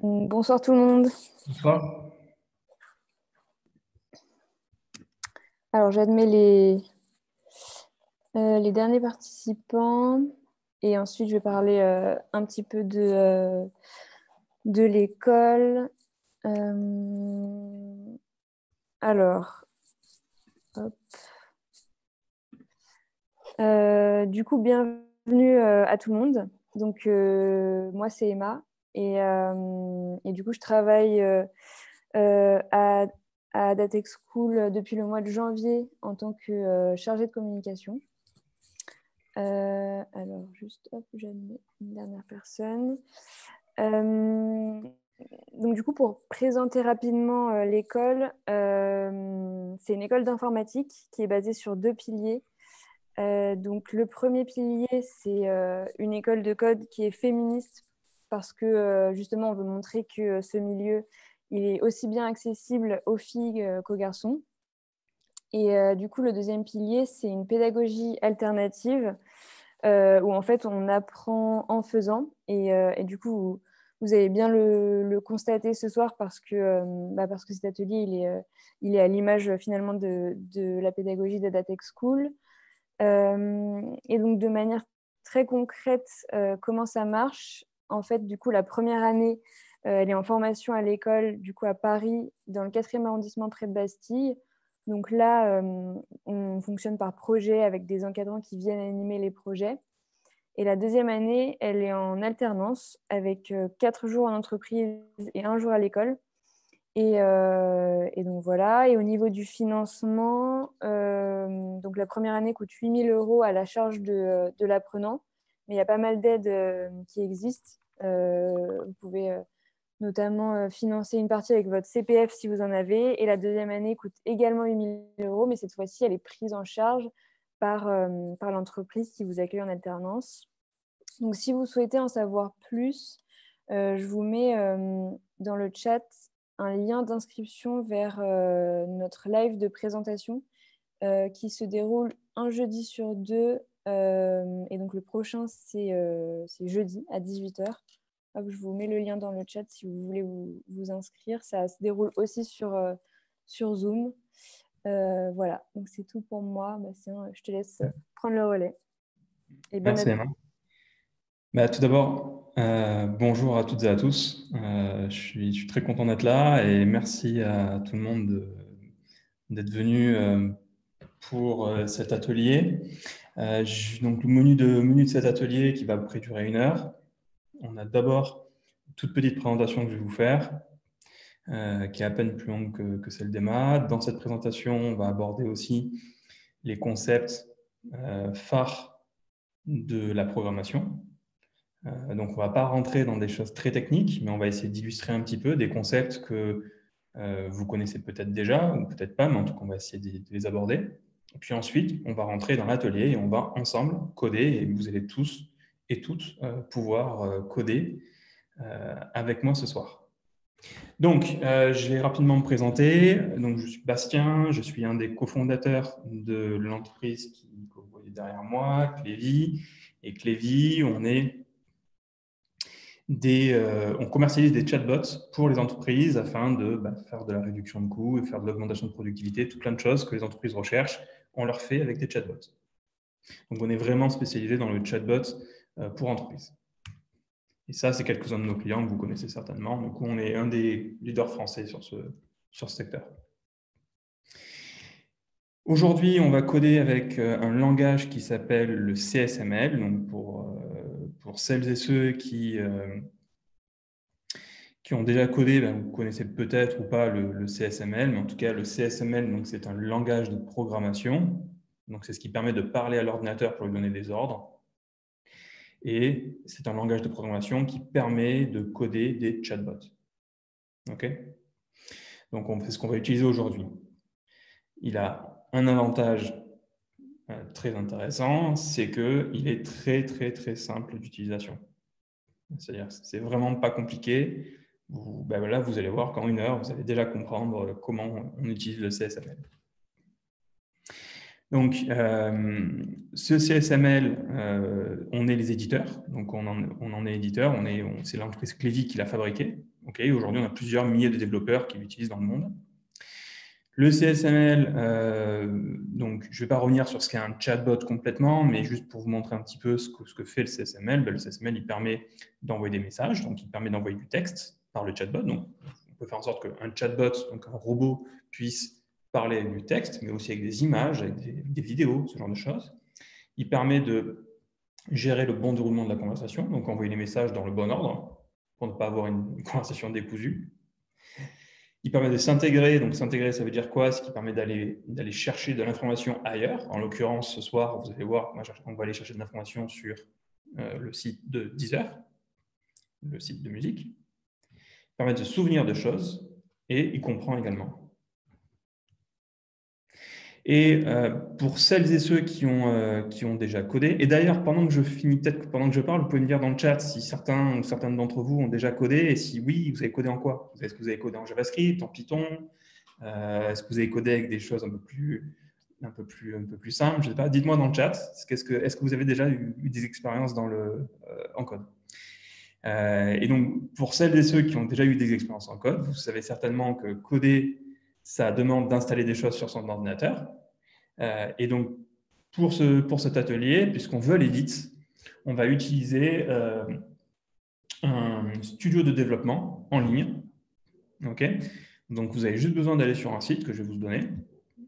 Bonsoir tout le monde. Bonsoir. Alors j'admets les derniers participants et ensuite je vais parler un petit peu de l'école. Alors, hop. Du coup, bienvenue à tout le monde. Donc moi c'est Emma et du coup je travaille à Datex School depuis le mois de janvier en tant que chargée de communication. Alors, juste, hop, j'admets une dernière personne. Donc, du coup, pour présenter rapidement l'école, c'est une école d'informatique qui est basée sur deux piliers. Donc, le premier pilier, c'est une école de code qui est féministe parce que, justement, on veut montrer que ce milieu, il est aussi bien accessible aux filles qu'aux garçons. Et du coup, le deuxième pilier, c'est une pédagogie alternative où en fait on apprend en faisant. Et du coup, vous allez bien le constater ce soir parce que cet atelier, il est à l'image finalement de la pédagogie d'Adatex School. Et donc, de manière très concrète, comment ça marche? En fait, du coup, la première année, elle est en formation à l'école, du coup, à Paris, dans le 4e arrondissement près de Bastille. Donc là, on fonctionne par projet avec des encadrants qui viennent animer les projets. Et la deuxième année, elle est en alternance avec 4 jours en entreprise et 1 jour à l'école. Et donc voilà. Et au niveau du financement, donc la première année coûte 8 000 € à la charge de l'apprenant. Mais il y a pas mal d'aides qui existent. Vous pouvez notamment financer une partie avec votre CPF si vous en avez. Et la deuxième année coûte également 8 000 €, mais cette fois-ci, elle est prise en charge par l'entreprise qui vous accueille en alternance. Donc, si vous souhaitez en savoir plus, je vous mets dans le chat un lien d'inscription vers notre live de présentation qui se déroule un jeudi sur deux. Et donc, le prochain, c'est jeudi à 18 h. Hop, je vous mets le lien dans le chat si vous voulez vous inscrire. Ça se déroule aussi sur Zoom. Voilà, donc c'est tout pour moi. Bastien, je te laisse prendre le relais. Et bonne Merci année. Emma. Tout d'abord, bonjour à toutes et à tous. Je suis très content d'être là et merci à tout le monde d'être venu pour cet atelier. Donc le menu de cet atelier qui va à peu près durer 1 heure. On a d'abord une toute petite présentation que je vais vous faire qui est à peine plus longue que celle d'Emma. Dans cette présentation, on va aborder aussi les concepts phares de la programmation. Donc, on ne va pas rentrer dans des choses très techniques, mais on va essayer d'illustrer un petit peu des concepts que vous connaissez peut-être déjà ou peut-être pas, mais en tout cas, on va essayer de les aborder. Et puis ensuite, on va rentrer dans l'atelier et on va ensemble coder et vous allez tous et toutes pouvoir coder avec moi ce soir. Donc, je vais rapidement me présenter. Donc, je suis Bastien, je suis un des cofondateurs de l'entreprise que vous voyez derrière moi, Clévy. Et Clévy, on commercialise des chatbots pour les entreprises afin de faire de la réduction de coûts et faire de l'augmentation de productivité, tout plein de choses que les entreprises recherchent, on leur fait avec des chatbots. Donc, on est vraiment spécialisé dans le chatbot pour entreprises. Et ça, c'est quelques-uns de nos clients que vous connaissez certainement. Donc, on est un des leaders français sur ce secteur. Aujourd'hui, on va coder avec un langage qui s'appelle le CSML. Donc, pour celles et ceux qui ont déjà codé, vous connaissez peut-être ou pas le CSML, mais en tout cas, le CSML, c'est un langage de programmation. Donc, c'est ce qui permet de parler à l'ordinateur pour lui donner des ordres. Et c'est un langage de programmation qui permet de coder des chatbots. OK ? Donc, c'est ce qu'on va utiliser aujourd'hui. Il a un avantage très intéressant, c'est qu'il est très, très, très simple d'utilisation. C'est-à-dire que c'est vraiment pas compliqué. Vous allez voir qu'en 1 heure, vous allez déjà comprendre comment on utilise le CSML. Donc, ce CSML, on est les éditeurs. Donc, on en est éditeur. C'est l'entreprise Clévy qui l'a fabriqué. Okay, aujourd'hui, on a plusieurs milliers de développeurs qui l'utilisent dans le monde. Le CSML, donc je ne vais pas revenir sur ce qu'est un chatbot complètement, mais juste pour vous montrer un petit peu ce que fait le CSML. Le CSML, il permet d'envoyer des messages, donc il permet d'envoyer du texte par le chatbot. Donc, on peut faire en sorte qu'un chatbot, donc un robot, puisse parler avec du texte, mais aussi avec des images, avec des vidéos, ce genre de choses. Il permet de gérer le bon déroulement de la conversation, donc envoyer les messages dans le bon ordre, pour ne pas avoir une conversation décousue. Il permet de s'intégrer. Donc, s'intégrer, ça veut dire quoi? C'est qu'il permet d'aller chercher de l'information ailleurs. En l'occurrence, ce soir, vous allez voir, on va aller chercher de l'information sur le site de Deezer, le site de musique. Il permet de se souvenir de choses et il comprend également. Et pour celles et ceux qui ont déjà codé, et d'ailleurs, pendant que je finis, peut-être pendant que je parle, vous pouvez me dire dans le chat si certains ou certaines d'entre vous ont déjà codé, et si oui, vous avez codé en quoi? Est-ce que vous avez codé en JavaScript, en Python? Est-ce que vous avez codé avec des choses un peu plus simples? Je sais pas. Dites-moi dans le chat, est-ce que vous avez déjà eu des expériences en code? Et donc, pour celles et ceux qui ont déjà eu des expériences en code, vous savez certainement que coder, ça demande d'installer des choses sur son ordinateur. Et donc, pour cet atelier, puisqu'on veut aller vite, on va utiliser un studio de développement en ligne. Okay, donc, vous avez juste besoin d'aller sur un site que je vais vous donner.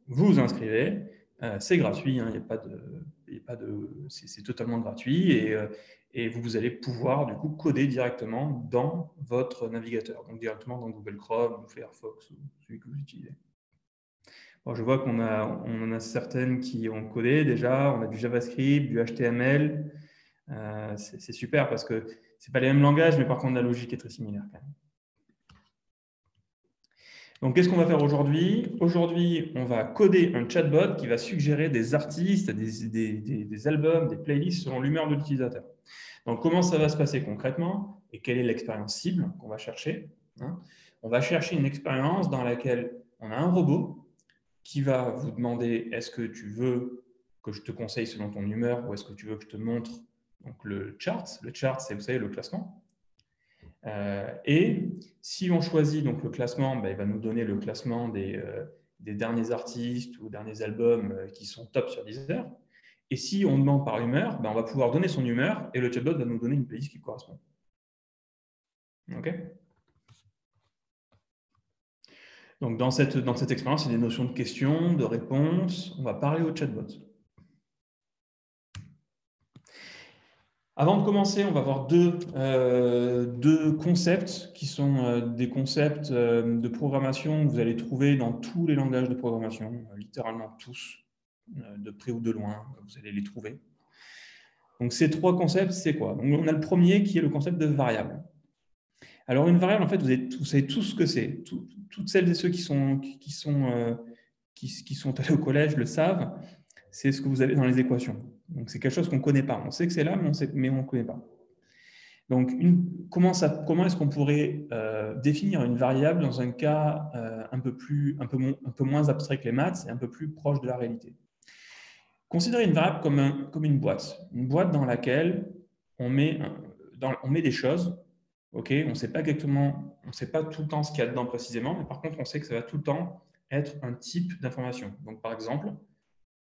Vous vous inscrivez. C'est gratuit. Hein, c'est totalement gratuit. Et vous allez pouvoir, du coup, coder directement dans votre navigateur. Donc, directement dans Google Chrome ou Firefox ou celui que vous utilisez. Bon, je vois qu'on en a certaines qui ont codé déjà. On a du JavaScript, du HTML. C'est super parce que ce n'est pas les mêmes langages, mais par contre, la logique est très similaire quand même. Donc, qu'est-ce qu'on va faire aujourd'hui? Aujourd'hui, on va coder un chatbot qui va suggérer des artistes, des albums, des playlists selon l'humeur de l'utilisateur. Donc, comment ça va se passer concrètement et quelle est l'expérience cible qu'on va chercher? On va chercher une expérience dans laquelle on a un robot qui va vous demander est-ce que tu veux que je te conseille selon ton humeur ou est-ce que tu veux que je te montre donc, le chart? Le chart, c'est, vous savez, le classement. Et si on choisit donc, le classement, il va nous donner le classement des derniers artistes ou derniers albums qui sont top sur Deezer. Et si on demande par humeur, on va pouvoir donner son humeur et le chatbot va nous donner une playlist qui correspond. OK? Donc, dans cette expérience, il y a des notions de questions, de réponses. On va parler au chatbot. Avant de commencer, on va voir deux concepts qui sont des concepts de programmation que vous allez trouver dans tous les langages de programmation, littéralement tous, de près ou de loin, vous allez les trouver. Donc, ces trois concepts, c'est quoi? Donc, on a le premier qui est le concept de variable. Alors, une variable, en fait, vous savez tout ce que c'est. Toutes celles et ceux qui sont allés au collège le savent. C'est ce que vous avez dans les équations. Donc, c'est quelque chose qu'on ne connaît pas. On sait que c'est là, mais on ne connaît pas. Donc, comment est-ce qu'on pourrait définir une variable dans un cas un peu moins abstrait que les maths et un peu plus proche de la réalité? Considérez une variable comme une boîte dans laquelle on met des choses. Okay, on ne sait pas exactement, on ne sait pas tout le temps ce qu'il y a dedans précisément, mais par contre, on sait que ça va tout le temps être un type d'information. Donc, par exemple,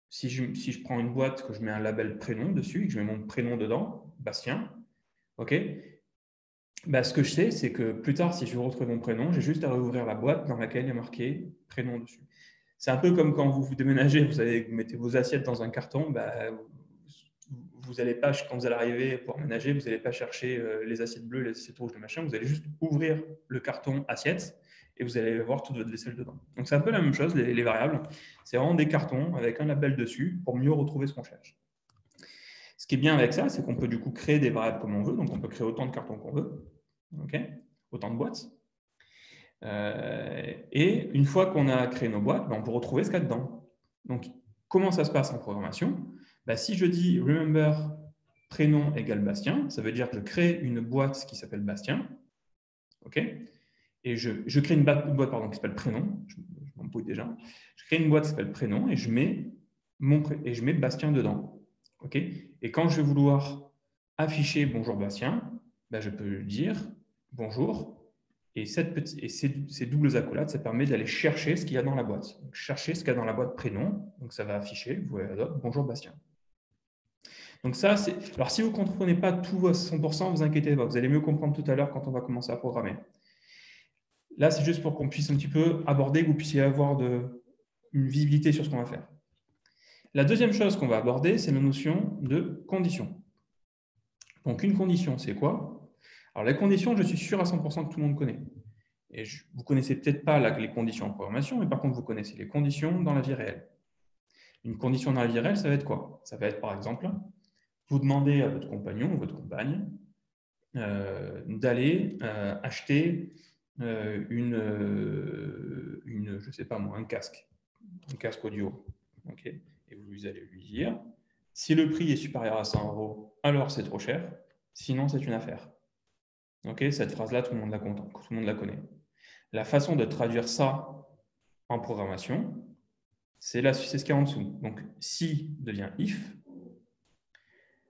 si je prends une boîte, que je mets un label prénom dessus et que je mets mon prénom dedans, Bastien, ok, ce que je sais, c'est que plus tard, si je veux retrouver mon prénom, j'ai juste à rouvrir la boîte dans laquelle il y a marqué prénom dessus. C'est un peu comme quand vous déménagez, vous mettez vos assiettes dans un carton, vous n'allez pas, quand vous allez arriver pour emménager, vous n'allez pas chercher les assiettes bleues, les assiettes rouges, le machin, vous allez juste ouvrir le carton assiette et vous allez voir toute votre vaisselle dedans. Donc, c'est un peu la même chose, les variables. C'est vraiment des cartons avec un label dessus pour mieux retrouver ce qu'on cherche. Ce qui est bien avec ça, c'est qu'on peut du coup créer des variables comme on veut. Donc, on peut créer autant de cartons qu'on veut, autant de boîtes. Et une fois qu'on a créé nos boîtes, on peut retrouver ce qu'il y a dedans. Donc, comment ça se passe en programmation? Si je dis remember prénom égale Bastien, ça veut dire que je crée une boîte qui s'appelle Bastien. OK? Et je crée une boîte qui s'appelle prénom. Je m'embrouille déjà. Je crée une boîte qui s'appelle prénom et je mets Bastien dedans. OK? Et quand je vais vouloir afficher bonjour Bastien, je peux dire bonjour Et ces doubles accolades, ça permet d'aller chercher ce qu'il y a dans la boîte. Donc, chercher ce qu'il y a dans la boîte prénom. Donc, ça va afficher, vous voyez, bonjour Bastien. Donc ça, c'est… Alors, si vous ne comprenez pas tout à 100%, vous inquiétez pas. Vous allez mieux comprendre tout à l'heure quand on va commencer à programmer. Là, c'est juste pour qu'on puisse un petit peu aborder, que vous puissiez avoir une visibilité sur ce qu'on va faire. La deuxième chose qu'on va aborder, c'est la notion de condition. Donc, une condition, c'est quoi? Alors, la condition, je suis sûr à 100% que tout le monde connaît. Et vous ne connaissez peut-être pas les conditions en programmation, mais par contre, vous connaissez les conditions dans la vie réelle. Une condition dans la vie réelle, ça va être quoi? Ça va être, par exemple, vous demandez à votre compagnon ou votre compagne d'aller acheter je sais pas moi, un casque audio. Okay. Et vous allez lui dire, si le prix est supérieur à 100 €, alors c'est trop cher, sinon c'est une affaire. Okay. Cette phrase-là, tout le monde la connaît. La façon de traduire ça en programmation, c'est ce qu'il y a en dessous. Donc, si devient if.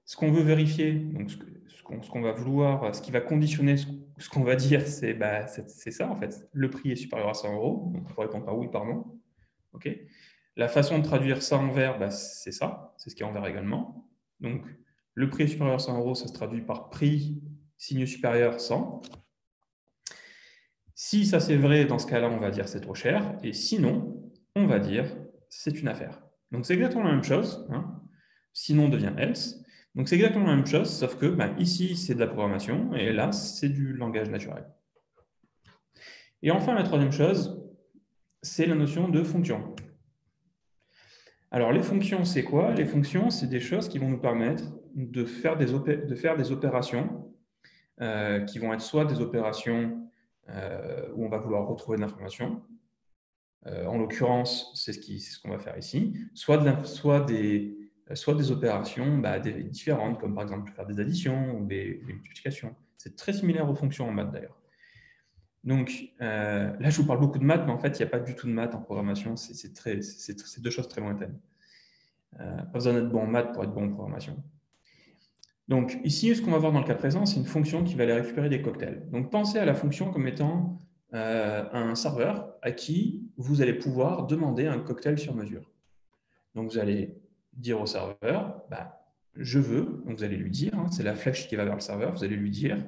Ce qu'on veut vérifier, donc ce qu'on va vouloir, ce qui va conditionner ce qu'on va dire, c'est ça en fait. Le prix est supérieur à 100 €. Donc, il faut répondre par oui, par non. Okay. La façon de traduire ça en vert, c'est ça. C'est ce qui est en vert également. Donc, le prix est supérieur à 100 €, ça se traduit par prix, signe supérieur, 100. Si ça c'est vrai, dans ce cas-là, on va dire c'est trop cher. Et sinon, on va dire c'est une affaire. Donc, c'est exactement la même chose. Hein. Sinon devient else. Donc, c'est exactement la même chose, sauf que ici, c'est de la programmation et là, c'est du langage naturel. Et enfin, la troisième chose, c'est la notion de fonction. Alors, les fonctions, c'est quoi? Les fonctions, c'est des choses qui vont nous permettre de faire des opérations qui vont être soit des opérations où on va vouloir retrouver de l'information. En l'occurrence, c'est ce qu'on va faire ici. Soit des opérations différentes, comme par exemple faire des additions ou des multiplications. C'est très similaire aux fonctions en maths d'ailleurs. Donc là, je vous parle beaucoup de maths, mais en fait, il n'y a pas du tout de maths en programmation. C'est deux choses très lointaines. Pas besoin d'être bon en maths pour être bon en programmation. Donc ici, ce qu'on va voir dans le cas présent, c'est une fonction qui va aller récupérer des cocktails. Donc pensez à la fonction comme étant un serveur à qui vous allez pouvoir demander un cocktail sur mesure. Donc vous allez dire au serveur, je veux, donc vous allez lui dire, c'est la flèche qui va vers le serveur, vous allez lui dire,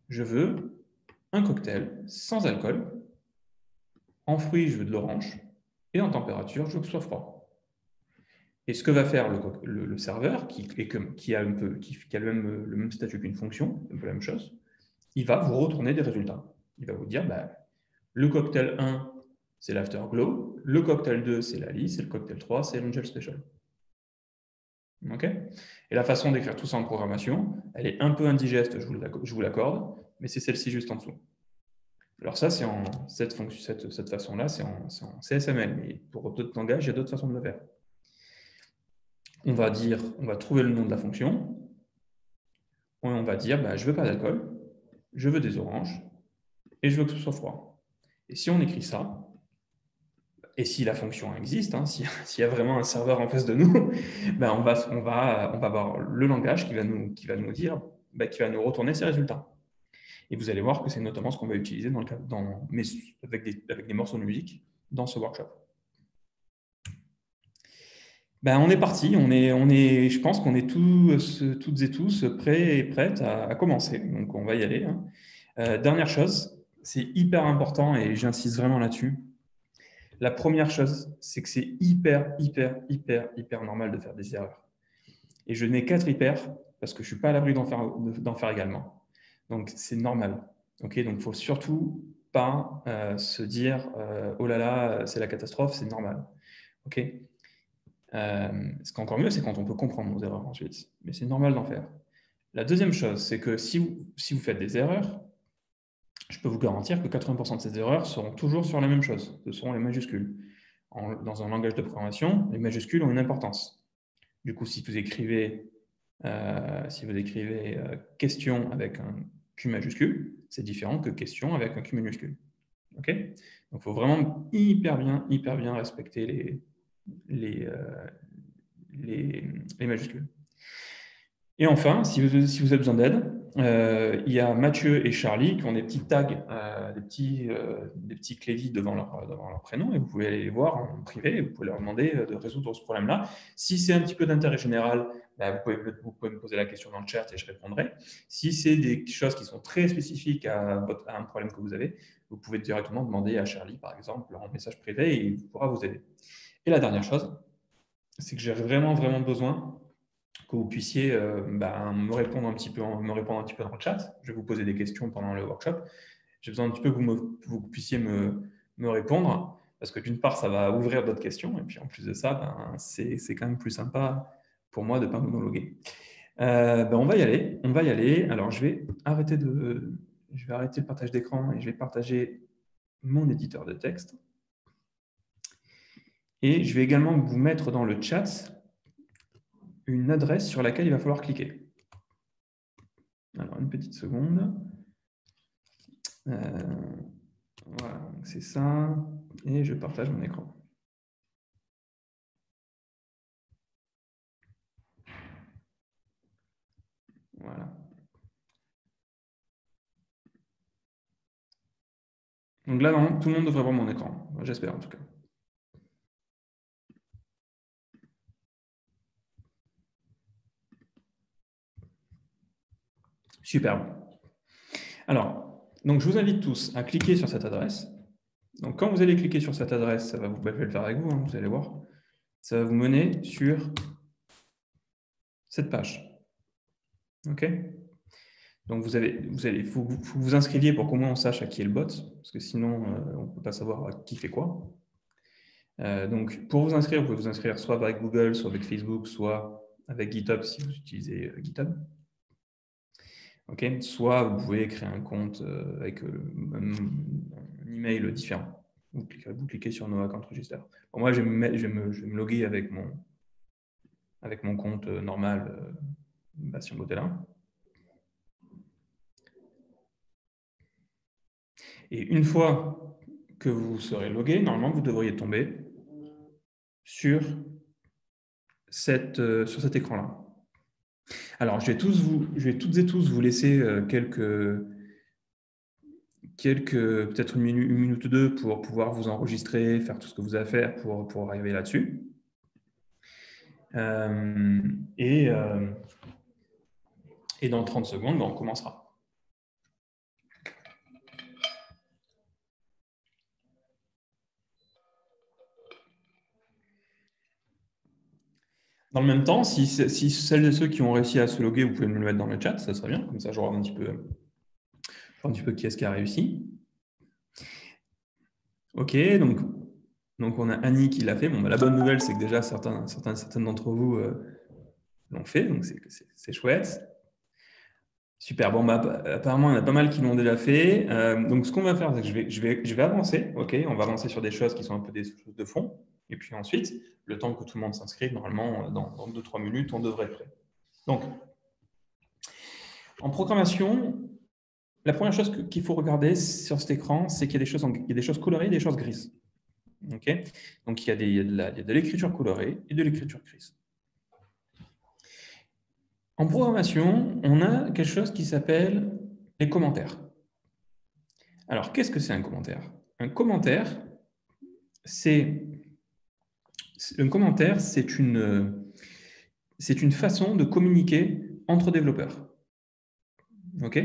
je veux un cocktail sans alcool, en fruits, je veux de l'orange, et en température, je veux que ce soit froid. Et ce que va faire le serveur, qui a le même statut qu'une fonction, un peu la même chose, il va vous retourner des résultats. Il va vous dire, le cocktail 1, c'est l'Afterglow, le cocktail 2, c'est l'Alice, et le cocktail 3, c'est l'Angel Special. Okay. Et la façon d'écrire tout ça en programmation, elle est un peu indigeste, je vous l'accorde, mais c'est celle-ci juste en dessous. Alors ça, c'est cette façon-là, c'est en CSML, mais pour d'autres langages, il y a d'autres façons de le faire. On va trouver le nom de la fonction, et on va dire, je ne veux pas d'alcool, je veux des oranges, et je veux que ce soit froid. Et si on écrit ça, et si la fonction existe, s'il y a vraiment un serveur en face de nous, on va avoir le langage qui va nous dire, qui va nous retourner ces résultats. Et vous allez voir que c'est notamment ce qu'on va utiliser avec des morceaux de musique dans ce workshop. On est parti, je pense qu'on est toutes et tous prêts et prêtes à commencer. Donc, on va y aller. Dernière chose, c'est hyper important et j'insiste vraiment là-dessus. La première chose, c'est que c'est hyper normal de faire des erreurs. Et je n'ai qu'à hyper parce que je ne suis pas à l'abri d'en faire également. Donc, c'est normal. Okay, donc, il ne faut surtout pas se dire oh là là, c'est la catastrophe, c'est normal. Okay. Ce qui est encore mieux, c'est quand on peut comprendre nos erreurs ensuite. Mais c'est normal d'en faire. La deuxième chose, c'est que si vous faites des erreurs, je peux vous garantir que 80% de ces erreurs seront toujours sur la même chose. Ce seront les majuscules. Dans un langage de programmation, les majuscules ont une importance. Du coup, si vous écrivez question avec un Q majuscule, c'est différent que question avec un Q minuscule. Okay. Donc, il faut vraiment hyper bien respecter les majuscules. Et enfin, si vous avez besoin d'aide, il y a Mathieu et Charlie qui ont des petits tags, des petits clévis devant leur prénom, et vous pouvez aller les voir en privé et vous pouvez leur demander de résoudre ce problème-là. Si c'est un petit peu d'intérêt général, bah, vous pouvez me poser la question dans le chat et je répondrai. Si c'est des choses qui sont très spécifiques à un problème que vous avez, vous pouvez directement demander à Charlie, par exemple, en message privé, et il pourra vous aider. Et la dernière chose, c'est que j'ai vraiment, vraiment besoin que vous puissiez me répondre un petit peu dans le chat. Je vais vous poser des questions pendant le workshop. J'ai besoin un petit peu que vous puissiez me répondre, parce que d'une part, ça va ouvrir d'autres questions, et puis en plus de ça, c'est quand même plus sympa pour moi de ne pas monologuer. On va y aller. Alors, je vais arrêter le partage d'écran et je vais partager mon éditeur de texte. Et je vais également vous mettre dans le chat une adresse sur laquelle il va falloir cliquer. Alors, une petite seconde. Voilà, c'est ça. Et je partage mon écran. Voilà. Donc là, non, tout le monde devrait voir mon écran. J'espère en tout cas. Superbe. Alors, donc je vous invite tous à cliquer sur cette adresse. Donc quand vous allez cliquer sur cette adresse, ça va vous, je vais le faire avec vous, vous allez voir. Ça va vous mener sur cette page. OK? Donc faut que vous vous inscriviez pour qu'au moins on sache à qui est le bot, parce que sinon on ne peut pas savoir qui fait quoi. Donc pour vous inscrire, vous pouvez vous inscrire soit avec Google, soit avec Facebook, soit avec GitHub si vous utilisez GitHub. Okay. Soit vous pouvez créer un compte avec un email différent. Vous cliquez sur No Account Register. Bon, moi, je vais me loguer avec mon compte normal Bastien Botelin. Et une fois que vous serez logué, normalement, vous devriez tomber sur cet écran-là. Alors, je vais toutes et tous vous laisser peut-être une minute ou deux pour pouvoir vous enregistrer, faire tout ce que vous avez à faire pour arriver là-dessus. Et dans 30 secondes, on commencera. Dans le même temps, si celles et ceux qui ont réussi à se loguer, vous pouvez me le mettre dans le chat, ça serait bien. Comme ça, je regarde un petit peu qui est-ce qui a réussi. OK, donc on a Annie qui l'a fait. Bon, la bonne nouvelle, c'est que déjà, certaines d'entre vous l'ont fait, donc c'est chouette. Super, bon, apparemment, il y en a pas mal qui l'ont déjà fait. Donc, ce qu'on va faire, c'est que je vais avancer. OK, on va avancer sur des choses qui sont un peu des choses de fond. Et puis ensuite, le temps que tout le monde s'inscrive, normalement, dans 2-3 minutes, on devrait être prêt. Donc, en programmation, la première chose qu'il faut regarder sur cet écran, c'est qu'il y a des choses colorées et des choses grises. Okay, donc, il y a de l'écriture colorée et de l'écriture grise. En programmation, on a quelque chose qui s'appelle les commentaires. Alors, qu'est-ce que c'est un commentaire? Un commentaire, c'est une façon de communiquer entre développeurs. OK?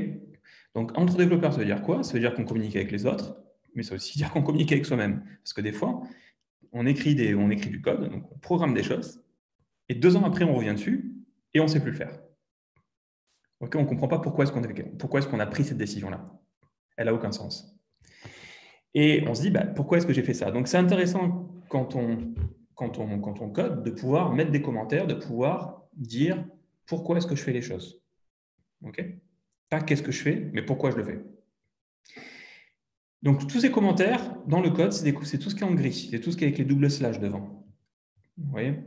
Donc, entre développeurs, ça veut dire quoi? Ça veut dire qu'on communique avec les autres, mais ça veut aussi dire qu'on communique avec soi-même. Parce que des fois, on écrit du code, donc on programme des choses, et 2 ans après, on revient dessus, et on ne sait plus le faire. Okay? On ne comprend pas pourquoi est-ce qu'on a pris cette décision-là. Elle n'a aucun sens. Et on se dit, pourquoi est-ce que j'ai fait ça? Donc, c'est intéressant quand on code de pouvoir mettre des commentaires, de pouvoir dire pourquoi est-ce que je fais les choses. Okay? Pas qu'est-ce que je fais, mais pourquoi je le fais. Donc, tous ces commentaires dans le code, c'est tout ce qui est en gris. C'est tout ce qui est avec les doubles slash devant. Vous voyez?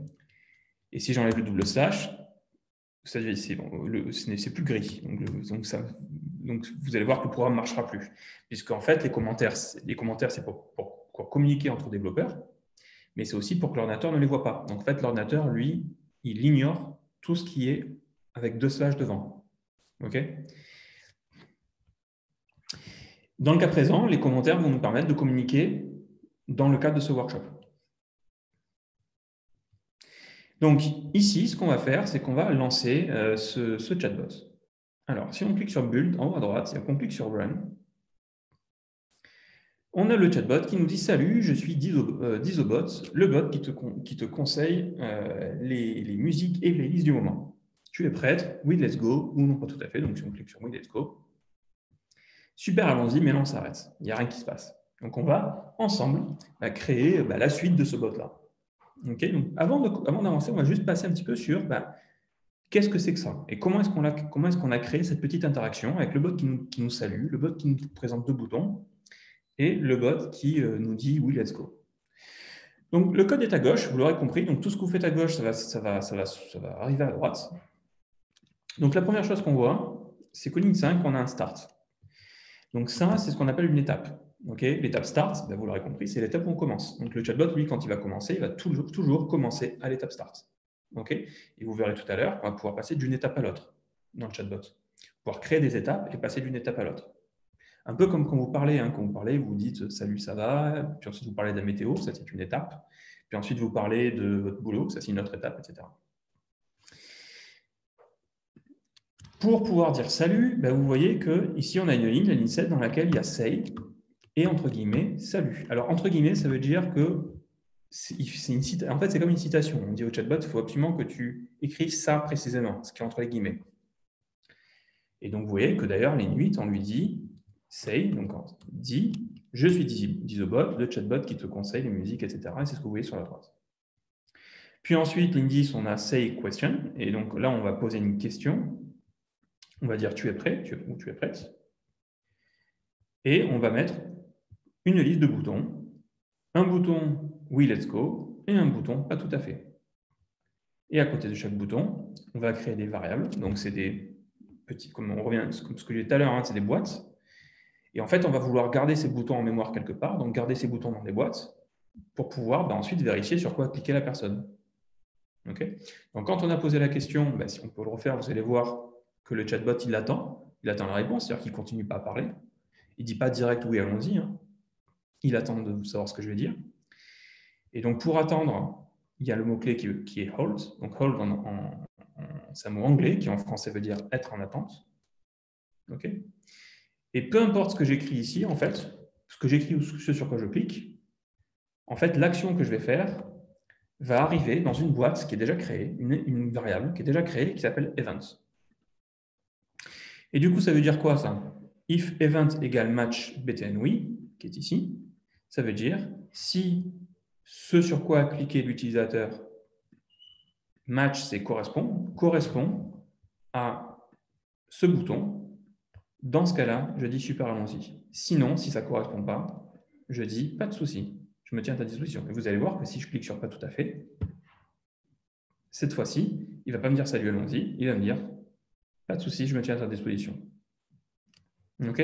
Et si j'enlève le double slash, c'est plus gris. Donc, vous allez voir que le programme ne marchera plus. Puisqu'en fait, les commentaires, c'est pour communiquer entre développeurs, mais c'est aussi pour que l'ordinateur ne les voit pas. Donc, en fait, l'ordinateur, lui, il ignore tout ce qui est avec 2 slash devant. Okay. Dans le cas présent, les commentaires vont nous permettre de communiquer dans le cadre de ce workshop. Donc ici, ce qu'on va faire, c'est qu'on va lancer ce chatbot. Alors, si on clique sur Build, en haut à droite, et qu'on clique sur Run, on a le chatbot qui nous dit « Salut, je suis Dizobot, le bot qui te conseille les musiques et les listes du moment. Tu es prête? Oui, let's go. » Ou non, pas tout à fait. Donc, si on clique sur « Oui, let's go », super, allons-y, mais là, on s'arrête. Il n'y a rien qui se passe. Donc, on va ensemble créer la suite de ce bot-là. Okay, donc avant d'avancer, on va juste passer un petit peu sur qu'est-ce que c'est que ça et comment est-ce qu'on a créé cette petite interaction avec le bot qui nous salue, le bot qui nous présente 2 boutons et le bot qui nous dit « Oui, let's go ». Donc, le code est à gauche, vous l'aurez compris. Donc, tout ce que vous faites à gauche, ça va arriver à droite. Donc, la première chose qu'on voit, c'est qu'au ligne 5, on a un start. Donc, ça, c'est ce qu'on appelle une étape. Okay, l'étape start, vous l'aurez compris, c'est l'étape où on commence. Donc, le chatbot, lui, quand il va commencer, il va toujours commencer à l'étape start. Okay, et vous verrez tout à l'heure qu'on va pouvoir passer d'une étape à l'autre dans le chatbot. Pouvoir créer des étapes et passer d'une étape à l'autre. Un peu comme quand vous parlez, vous dites « Salut, ça va ?» Puis ensuite, vous parlez de la météo, ça c'est une étape. Puis ensuite, vous parlez de votre boulot, ça c'est une autre étape, etc. Pour pouvoir dire « Salut », vous voyez qu'ici, on a une ligne, la ligne 7, dans laquelle il y a « Say » et entre guillemets « Salut ». Alors, entre guillemets, ça veut dire que en fait, c'est comme une citation. On dit au chatbot, il faut absolument que tu écrives ça précisément, ce qui est entre les guillemets. Et donc, vous voyez que d'ailleurs, ligne 8, on lui dit « Say », donc on dit « Je suis Dizobot, le chatbot qui te conseille les musiques, etc. » Et c'est ce que vous voyez sur la droite. Puis ensuite, ligne 10, on a « Say question ». Et donc là, on va poser une question. On va dire « Tu es prêt » ou « Tu es prête ». Et on va mettre une liste de boutons. Un bouton « Oui, let's go » et un bouton « Pas tout à fait ». Et à côté de chaque bouton, on va créer des variables. Donc, c'est des petits, comme on revient, comme ce que j'ai dit tout à l'heure, c'est des boîtes. Et en fait, on va vouloir garder ces boutons en mémoire quelque part, donc garder ces boutons dans des boîtes pour pouvoir ensuite vérifier sur quoi cliquer la personne. Okay, donc, quand on a posé la question, si on peut le refaire, vous allez voir que le chatbot, il attend la réponse, c'est-à-dire qu'il ne continue pas à parler. Il ne dit pas direct « oui, allons-y ». Il attend de savoir ce que je vais dire. Et donc, pour attendre, il y a le mot-clé qui est « hold ». Donc, « hold », c'est un mot anglais qui, en français, veut dire « être en attente ». Okay, et peu importe ce que j'écris ici, en fait, ce que j'écris ou ce sur quoi je clique, en fait, l'action que je vais faire va arriver dans une boîte qui est déjà créée, une variable qui est déjà créée, qui s'appelle event. Et du coup, ça veut dire quoi, ça? If event égale match btn oui, qui est ici, ça veut dire si ce sur quoi a cliqué l'utilisateur match, c'est correspond à ce bouton, dans ce cas-là, je dis super, allons-y. Sinon, si ça ne correspond pas, je dis pas de souci, je me tiens à ta disposition. Et vous allez voir que si je clique sur pas tout à fait, cette fois-ci, il ne va pas me dire salut, allons-y, il va me dire pas de souci, je me tiens à ta disposition. OK?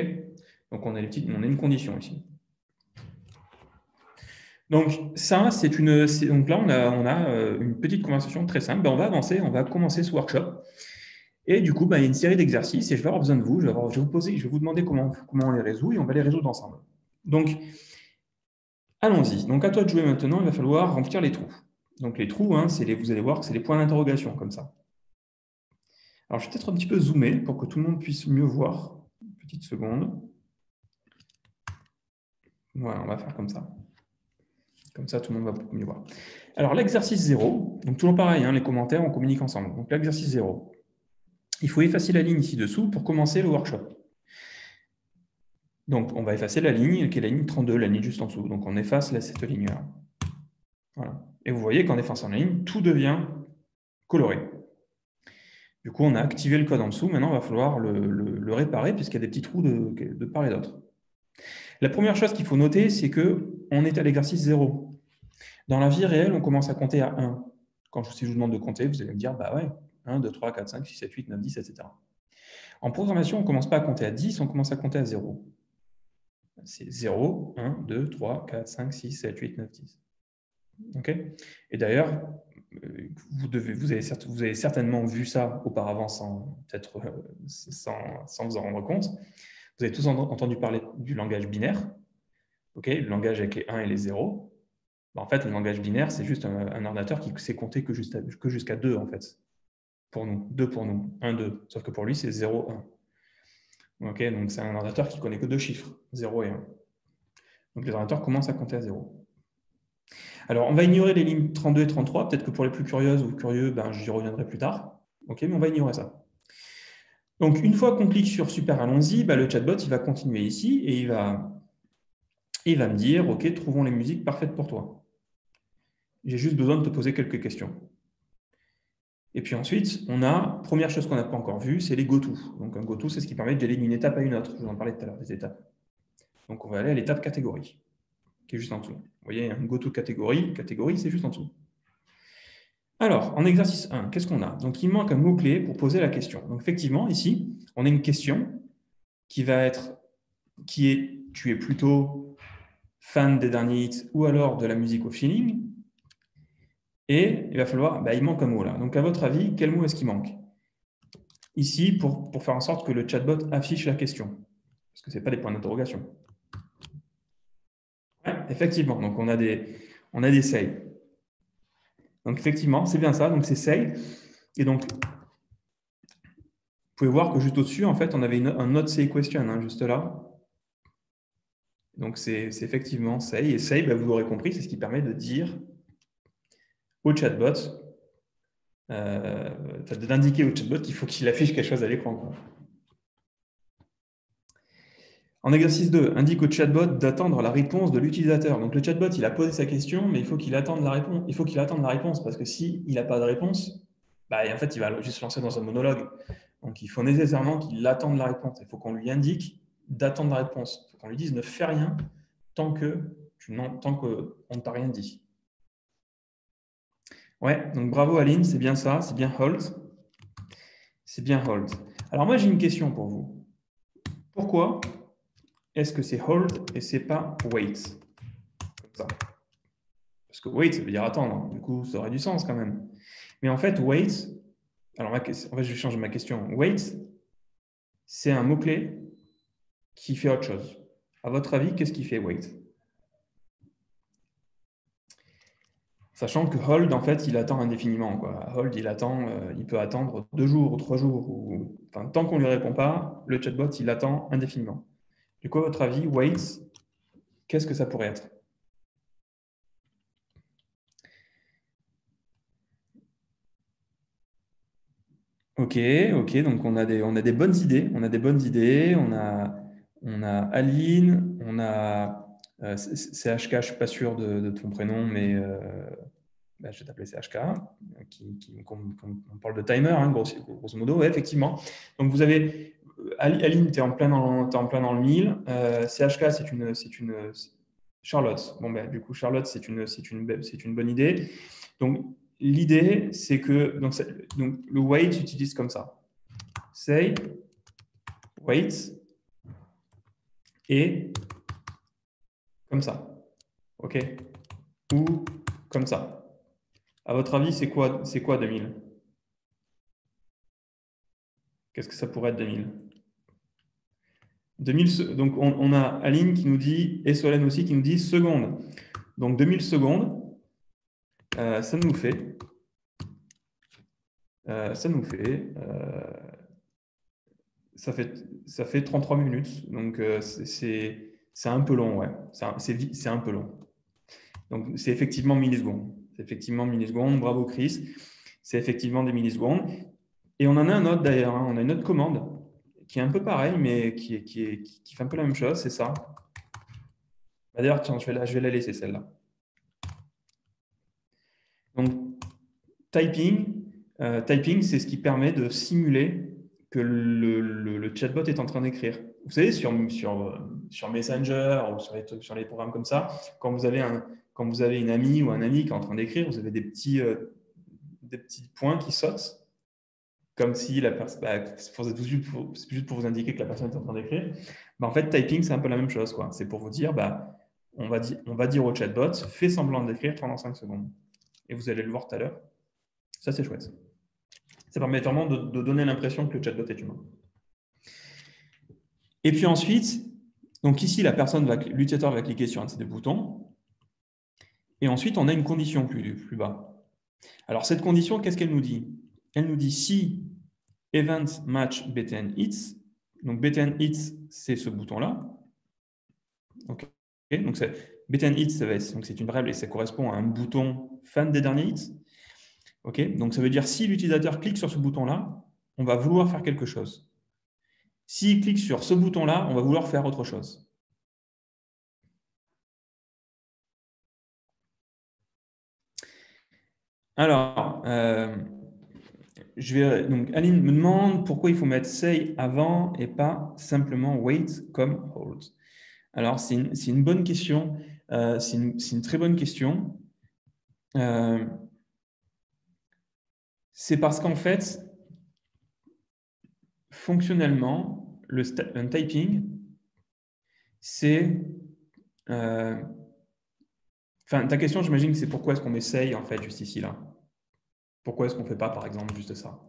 Donc, on a une condition ici. Donc, ça, donc là, on a une petite conversation très simple. On va avancer, on va commencer ce workshop. Et du coup, il y a une série d'exercices et je vais avoir besoin de vous. Je vais vous demander comment on les résout et on va les résoudre ensemble. Donc, allons-y. Donc, à toi de jouer maintenant, il va falloir remplir les trous. Donc, les trous, vous allez voir que c'est les points d'interrogation, comme ça. Alors, je vais peut-être un petit peu zoomer pour que tout le monde puisse mieux voir. Une petite seconde. Voilà, on va faire comme ça. Comme ça, tout le monde va beaucoup mieux voir. Alors, l'exercice 0, donc toujours pareil, les commentaires, on communique ensemble. Donc, l'exercice 0, il faut effacer la ligne ici dessous pour commencer le workshop. Donc, on va effacer la ligne, qui est la ligne 32, la ligne juste en dessous. Donc, on efface cette ligne-là. Voilà. Et vous voyez qu'en effaçant la ligne, tout devient coloré. Du coup, on a activé le code en dessous. Maintenant, il va falloir le réparer puisqu'il y a des petits trous de part et d'autre. La première chose qu'il faut noter, c'est qu'on est à l'exercice 0. Dans la vie réelle, on commence à compter à 1. Si je vous demande de compter, vous allez me dire, bah ouais, 1, 2, 3, 4, 5, 6, 7, 8, 9, 10, etc. En programmation, on ne commence pas à compter à 10, on commence à compter à 0. C'est 0, 1, 2, 3, 4, 5, 6, 7, 8, 9, 10. Okay, et d'ailleurs, vous avez certainement vu ça auparavant sans vous en rendre compte. Vous avez tous entendu parler du langage binaire, le langage avec les 1 et les 0. En fait, le langage binaire, c'est juste un ordinateur qui sait compter que jusqu'à 2, en fait. Pour nous, 2 pour nous, 1, 2. Sauf que pour lui, c'est 0, 1. Donc c'est un ordinateur qui ne connaît que 2 chiffres, 0 et 1. Donc les ordinateurs commencent à compter à 0. Alors, on va ignorer les lignes 32 et 33. Peut-être que pour les plus curieuses ou curieux, j'y reviendrai plus tard. Mais on va ignorer ça. Donc, une fois qu'on clique sur Super, allons-y, le chatbot, il va continuer ici et il va me dire, OK, trouvons les musiques parfaites pour toi. J'ai juste besoin de te poser quelques questions. Et puis ensuite, on a, première chose qu'on n'a pas encore vue, c'est les go-to. Donc, un go-to, c'est ce qui permet d'aller d'une étape à une autre. Je vous en parlais tout à l'heure, des étapes. Donc, on va aller à l'étape catégorie, qui est juste en dessous. Vous voyez, un go-to catégorie, c'est juste en dessous. Alors, en exercice 1, qu'est-ce qu'on a? Donc, il manque un mot-clé pour poser la question. Donc, effectivement, ici, on a une question qui est « Tu es plutôt fan des derniers hits ou alors de la musique au feeling ?» Et il va falloir, il manque un mot là. Donc, à votre avis, quel mot est-ce qui manque? Ici, pour faire en sorte que le chatbot affiche la question. Parce que ce n'est pas des points d'interrogation. Ouais, effectivement, donc on a des say. Donc, effectivement, c'est bien ça. Donc, c'est say. Et donc, vous pouvez voir que juste au-dessus, en fait, on avait un not say question, juste là. Donc, c'est effectivement say. Et say, vous l'aurez compris, c'est ce qui permet de dire au chatbot, d'indiquer au chatbot qu'il faut qu'il affiche quelque chose à l'écran. En exercice 2, indique au chatbot d'attendre la réponse de l'utilisateur. Donc, le chatbot, il a posé sa question, mais il faut qu'il attende la réponse. Il faut qu'il attende la réponse parce que s'il n'a pas de réponse, en fait, il va juste se lancer dans un monologue. Donc, il faut nécessairement qu'il attende la réponse. Il faut qu'on lui indique d'attendre la réponse. Il faut qu'on lui dise ne fais rien tant qu'on ne t'a rien dit. Ouais, donc bravo Aline, c'est bien ça, c'est bien hold. C'est bien hold. Alors moi, j'ai une question pour vous. Pourquoi est-ce que c'est hold et c'est pas wait? Comme ça. Parce que wait, ça veut dire attendre. Du coup, ça aurait du sens quand même. Mais en fait, wait, alors en fait, je vais changer ma question. Wait, c'est un mot-clé qui fait autre chose. À votre avis, qu'est-ce qui fait wait? Sachant que hold, en fait, il attend indéfiniment. Hold, il peut attendre 2 jours ou 3 jours. Tant qu'on ne lui répond pas, le chatbot, il attend indéfiniment. Du coup, à votre avis, wait, qu'est-ce que ça pourrait être? Ok, donc on a des bonnes idées. On a Aline, on a CHK, je ne suis pas sûr de ton prénom, mais je vais t'appeler CHK, on parle de timer, grosso modo, ouais, effectivement. Donc vous avez Aline, tu es en plein dans le mille. CHK, c'est une Charlotte. Du coup, Charlotte, c'est une bonne idée. Donc, l'idée, c'est que donc, le wait j'utilise comme ça. Say, wait, et comme ça. OK? Ou comme ça. À votre avis, c'est quoi 2000? Qu'est-ce que ça pourrait être 2000? 2000, donc on a Aline qui nous dit, et Solène aussi, qui nous dit secondes. Donc 2000 secondes, ça nous fait ça fait 33 minutes. Donc c'est un peu long, ouais. C'est un peu long. Donc c'est effectivement millisecondes. Bravo Chris. C'est effectivement des millisecondes. Et on en a un autre d'ailleurs. On a une autre commande qui est un peu pareil, mais qui fait un peu la même chose. C'est ça. D'ailleurs, tiens, je vais la laisser celle-là. Donc typing, c'est ce qui permet de simuler que le chatbot est en train d'écrire. Vous savez, sur Messenger ou sur les programmes comme ça, quand vous avez une amie ou un ami qui est en train d'écrire, vous avez des petits points qui sautent, comme si la personne, c'est juste pour vous indiquer que la personne est en train d'écrire. En fait, typing, c'est un peu la même chose. C'est pour vous dire, on va dire au chatbot, fais semblant d'écrire pendant 5 secondes. Et vous allez le voir tout à l'heure. Ça, c'est chouette. Ça permet vraiment de donner l'impression que le chatbot est humain. Et puis ensuite, donc ici, l'utilisateur va cliquer sur un de ces deux boutons. Et ensuite, on a une condition plus bas. Alors, cette condition, qu'est-ce qu'elle nous dit? Elle nous dit si event match btn hits, donc btn hits, c'est ce bouton-là. Okay. Donc, btn hits, c'est une variable et ça correspond à un bouton fan des derniers hits. Okay. Donc, ça veut dire si l'utilisateur clique sur ce bouton-là, on va vouloir faire quelque chose. S'il clique sur ce bouton-là, on va vouloir faire autre chose. Alors, donc Aline me demande pourquoi il faut mettre say avant et pas simplement wait comme hold. Alors, c'est une bonne question. C'est une très bonne question. C'est parce qu'en fait, fonctionnellement, un typing, c'est... Enfin, ta question, j'imagine que c'est pourquoi est-ce qu'on met say, en fait, juste ici, là. Pourquoi est-ce qu'on ne fait pas, par exemple, juste ça?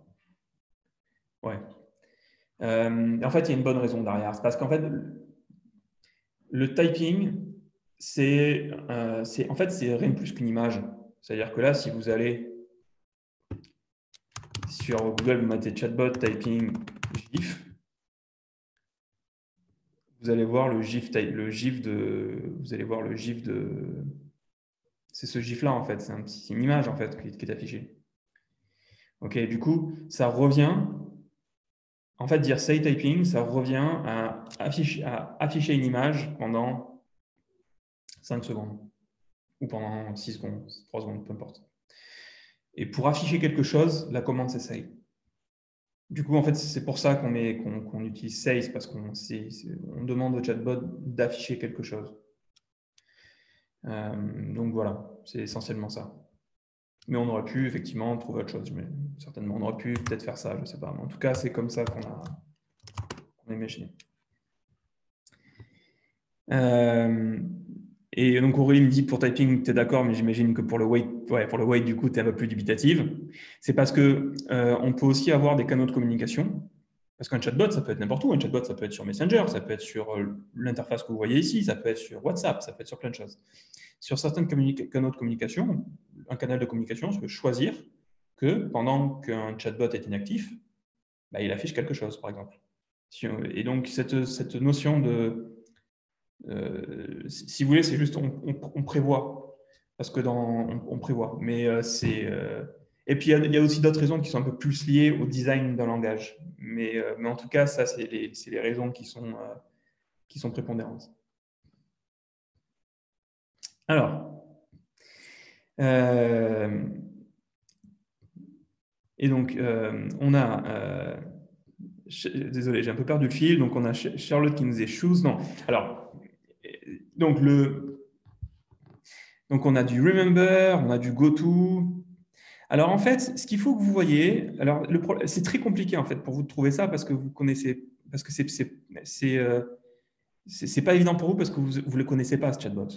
Ouais. En fait, il y a une bonne raison derrière. C'est parce qu'en fait, le typing, c'est rien de plus qu'une image. C'est-à-dire que là, si vous allez sur Google, vous mettez chatbot typing GIF, vous allez voir le GIF de. C'est ce GIF-là, en fait. C'est une image, en fait, qui est affichée. OK, du coup, ça revient. En fait, dire say typing, ça revient à afficher une image pendant 5 secondes ou pendant 6 secondes, 3 secondes, peu importe. Et pour afficher quelque chose, la commande, c'est say. Du coup, en fait, c'est pour ça qu'on utilise say, parce qu'on demande au chatbot d'afficher quelque chose. Donc voilà, c'est essentiellement ça. Mais on aurait pu effectivement trouver autre chose. Mais certainement, on aurait pu peut-être faire ça, je ne sais pas. Mais en tout cas, c'est comme ça qu'on a imaginé. Et donc Aurélie me dit pour typing, tu es d'accord, mais j'imagine que pour le wait, du coup, tu es un peu plus dubitative. C'est parce que on peut aussi avoir des canaux de communication. Parce qu'un chatbot, ça peut être n'importe où. Un chatbot, ça peut être sur Messenger, ça peut être sur l'interface que vous voyez ici, ça peut être sur WhatsApp, ça peut être sur plein de choses. Sur certains canaux de communication, un canal de communication, je peux choisir que pendant qu'un chatbot est inactif, bah, il affiche quelque chose, par exemple. Et donc, cette notion de... si vous voulez, c'est juste on prévoit. Parce que on prévoit. Mais c'est... Et puis, il y a aussi d'autres raisons qui sont un peu plus liées au design d'un langage. Mais en tout cas, ça, c'est les raisons qui sont prépondérantes. Alors, et donc, on a... désolé, j'ai un peu perdu le fil. Donc, on a Charlotte qui nous dit choose. Non. Alors, donc, on a du remember, on a du go-to. Alors, en fait, ce qu'il faut que vous voyez, alors c'est très compliqué en fait pour vous de trouver ça parce que vous connaissez, parce que c'est pas évident pour vous parce que vous ne le connaissez pas, ce chatbot.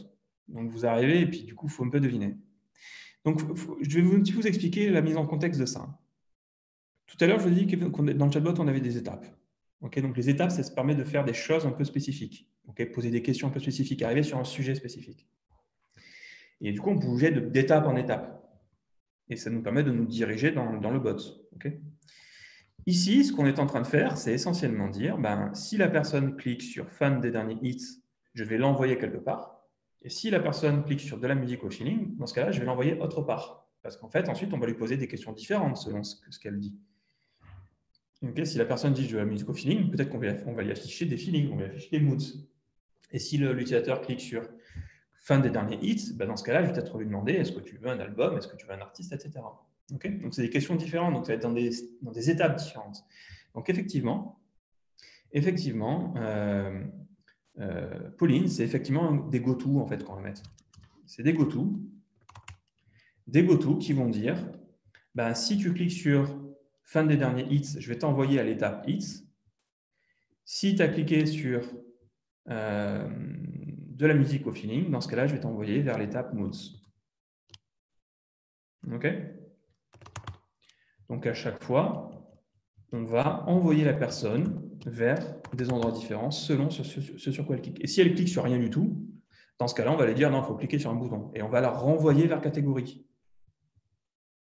Donc, vous arrivez et puis du coup, il faut un peu deviner. Donc, je vais vous expliquer la mise en contexte de ça. Tout à l'heure, je vous ai dit que dans le chatbot, on avait des étapes. Okay, donc, les étapes, ça se permet de faire des choses un peu spécifiques, okay, poser des questions un peu spécifiques, arriver sur un sujet spécifique. Et du coup, on bougeait d'étape en étape. Et ça nous permet de nous diriger dans le bot. Okay. Ici, ce qu'on est en train de faire, c'est essentiellement dire, si la personne clique sur fan des derniers hits, je vais l'envoyer quelque part. Et si la personne clique sur de la musique au feeling, dans ce cas-là, je vais l'envoyer autre part. Parce qu'en fait, ensuite, on va lui poser des questions différentes selon ce qu'elle dit. Okay, si la personne dit de la musique au feeling, peut-être qu'on va lui afficher des feelings, on va lui afficher des moods. Et si l'utilisateur clique sur fin des derniers hits, dans ce cas-là, je vais peut-être lui demander est-ce que tu veux un album, est-ce que tu veux un artiste, etc. Okay, donc, c'est des questions différentes, donc ça va être dans des étapes différentes. Donc, effectivement, Pauline, c'est effectivement des go-to en fait qu'on va mettre. C'est des go-to qui vont dire si tu cliques sur fin des derniers hits, je vais t'envoyer à l'étape hits. Si tu as cliqué sur de la musique au feeling, dans ce cas-là, je vais t'envoyer vers l'étape moods. OK ? Donc, à chaque fois, on va envoyer la personne vers des endroits différents selon ce sur quoi elle clique. Et si elle clique sur rien du tout, dans ce cas-là, on va lui dire non, il faut cliquer sur un bouton. Et on va la renvoyer vers catégorie.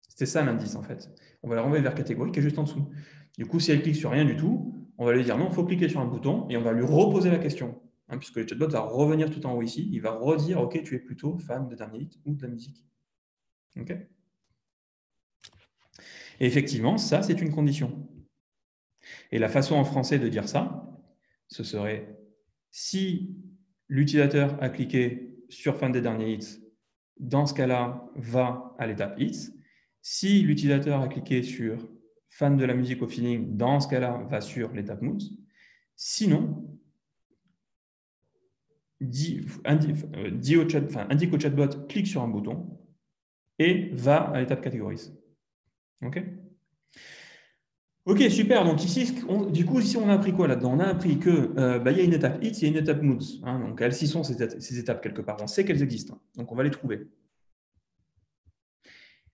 C'était ça l'indice en fait. On va la renvoyer vers catégorie qui est juste en dessous. Du coup, si elle clique sur rien du tout, on va lui dire non, il faut cliquer sur un bouton et on va lui reposer la question. Puisque le chatbot va revenir tout en haut ici, il va redire ok, tu es plutôt fan de dernier hit ou de la musique. Ok. Et effectivement, ça, c'est une condition. Et la façon en français de dire ça, ce serait si l'utilisateur a cliqué sur fan des derniers hits, dans ce cas-là, va à l'étape hits. Si l'utilisateur a cliqué sur fan de la musique au feeling, dans ce cas-là, va sur l'étape moods. Sinon, indique au chatbot, clique sur un bouton et va à l'étape catégorise. OK ? Ok, super. Donc ici, du coup, ici, on a appris quoi là-dedans? On a appris qu'il y a une étape hits, il y a une étape moods. Donc elles y sont ces étapes quelque part. On sait qu'elles existent. Donc on va les trouver.